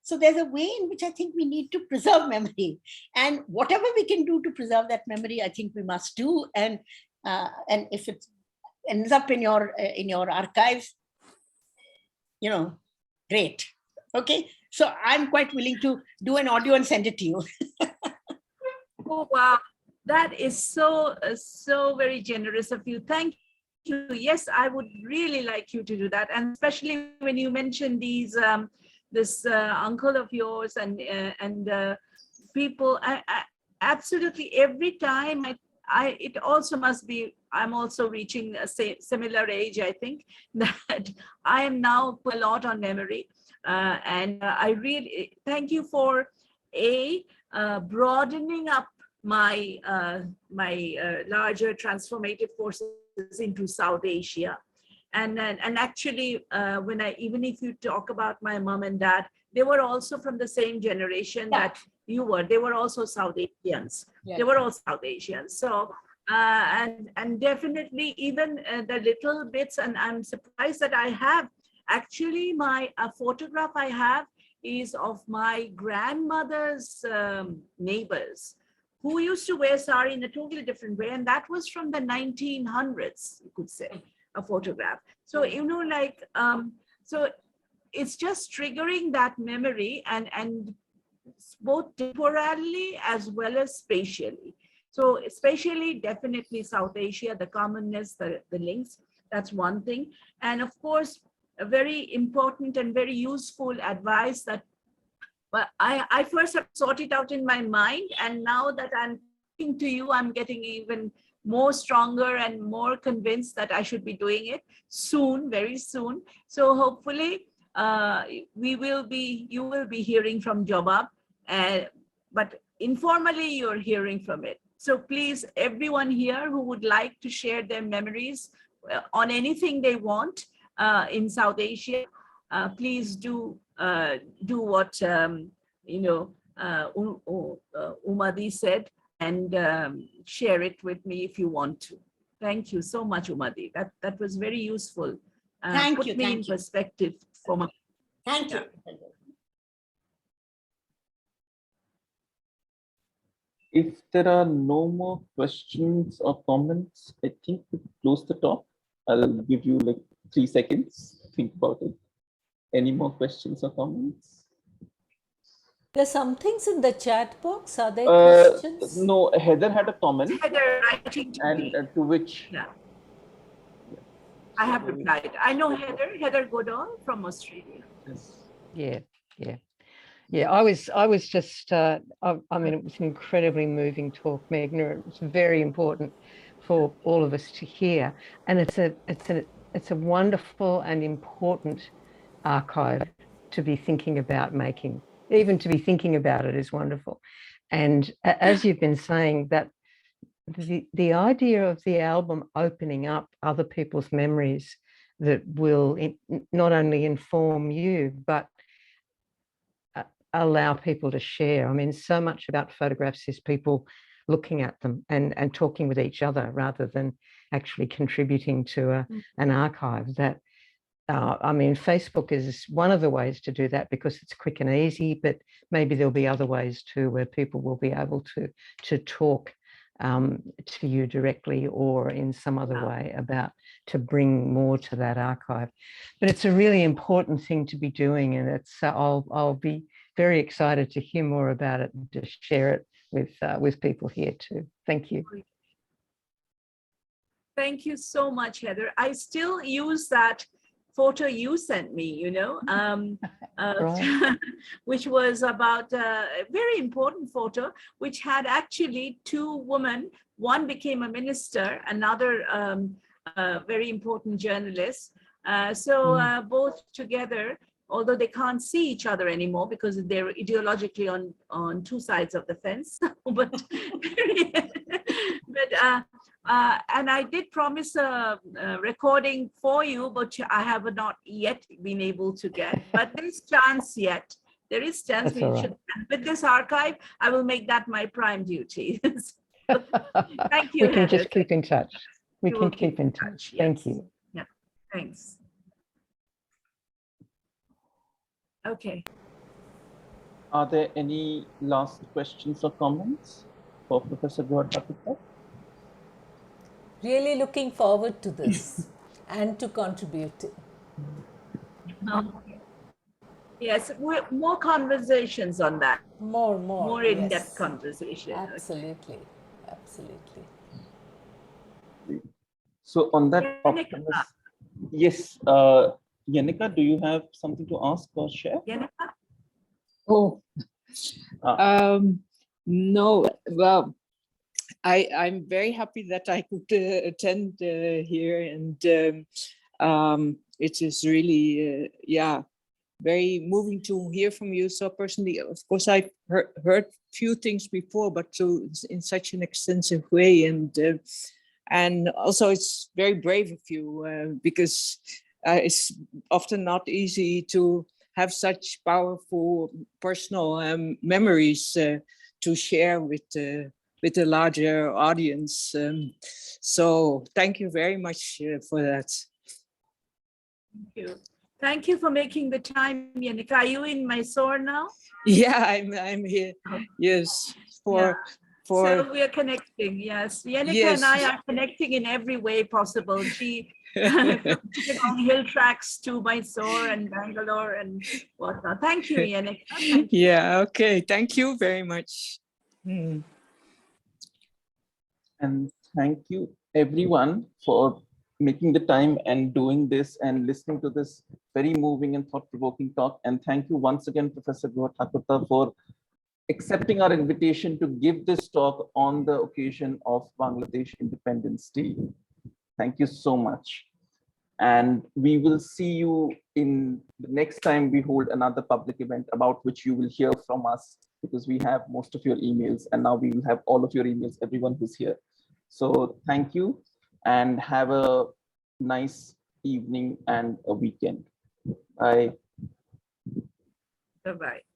So there's a way in which I think we need to preserve memory, and whatever we can do to preserve that memory, I think we must do. And if it ends up in your archives, great. Okay, so I'm quite willing to do an audio and send it to you. Oh wow, that is so very generous of you. Thank you. Yes, I would really like you to do that, and especially when you mentioned this uncle of yours and people. I absolutely, every time it also must be, I'm also reaching a similar age, I think, that I am now put a lot on memory, and I really thank you for broadening up my larger transformative forces into South Asia. And actually, even if you talk about my mom and dad, they were also from the same generation that you were. They were also South Asians. Yeah. They were all South Asians. So and definitely even the little bits, and I'm surprised that I have actually a photograph I have is of my grandmother's neighbors, who used to wear sari in a totally different way, and that was from the 1900s, you could say. A photograph. So so it's just triggering that memory, and both temporally as well as spatially. So spatially, definitely South Asia, the commonness, the links, that's one thing. And of course, a very important and very useful advice that I first have sought it out in my mind, and now that I'm talking to you, I'm getting even more stronger and more convinced that I should be doing it soon, very soon. So hopefully you will be hearing from Jobab, but informally you're hearing from it. So please, everyone here who would like to share their memories on anything they want in South Asia, please do what Umadi said, and share it with me if you want to. Thank you so much, Umadi. That was very useful. Thank you. Put me in perspective for my. Thank you. If there are no more questions or comments, I think we close the talk. I'll give you like 3 seconds. Think about it. Any more questions or comments? There's some things in the chat box. Are there questions? No, Heather had a comment, Heather writing to me. and to which Yeah. I have replied. I know Heather Goodall from Australia. yes. Yeah. I was just, I mean, it was an incredibly moving talk, Meghna. It was very important for all of us to hear. And it's a wonderful and important archive to be thinking about making. Even to be thinking about it is wonderful. And as you've been saying, that the idea of the album opening up other people's memories that will not only inform you, but allow people to share. I mean, so much about photographs is people looking at them and talking with each other rather than actually contributing to an archive. That I mean, Facebook is one of the ways to do that because it's quick and easy, but maybe there'll be other ways too where people will be able to talk to you directly or in some other way about to bring more to that archive. But it's a really important thing to be doing, and it's I'll be very excited to hear more about it and to share it with people here too. Thank you. Thank you so much, Heather. I still use that photo you sent me, you know, Right. which was about a very important photo, which had actually 2 women. One became a minister, another very important journalist. So both together, although they can't see each other anymore because they're ideologically on 2 sides of the fence, but and I did promise a recording for you, but I have not yet been able to get. But there is chance yet. There is chance. That's all right. With this archive, I will make that my prime duty. Thank you, We can Heather. just keep in touch. We We can will keep in touch. Yes. Thank you. Yeah. Thanks. Okay. Are there any last questions or comments for Professor Guhathakurta? Really looking forward to this and to contributing. Yes, more conversations on that. More in-depth yes. conversation. Absolutely, absolutely. So on that Yannicka. optimist, yes, Yannicka, do you have something to ask or share? Yannicka? Oh, no. Well, I'm very happy that I could attend here, and it is really, very moving to hear from you. So personally, of course, I've heard few things before, but so in such an extensive way, and also it's very brave of you because it's often not easy to have such powerful personal memories to share with a larger audience. So thank you very much for that. Thank you. Thank you for making the time, Yannicka. Are you in Mysore now? Yeah, I'm here. Yes, So we are connecting. Yes, Yannicka and I are connecting in every way possible. She on hill tracks to Mysore and Bangalore and whatnot. Thank you, Yannicka. Thank you. Yeah. Okay. Thank you very much. And thank you everyone for making the time and doing this and listening to this very moving and thought-provoking talk. And thank you once again, Professor Guhathakurta, for accepting our invitation to give this talk on the occasion of Bangladesh Independence Day. Thank you so much. And we will see you in the next time we hold another public event about which you will hear from us, because we have most of your emails, and now we will have all of your emails, everyone who's here. So thank you and have a nice evening and a weekend. Bye. Bye-bye.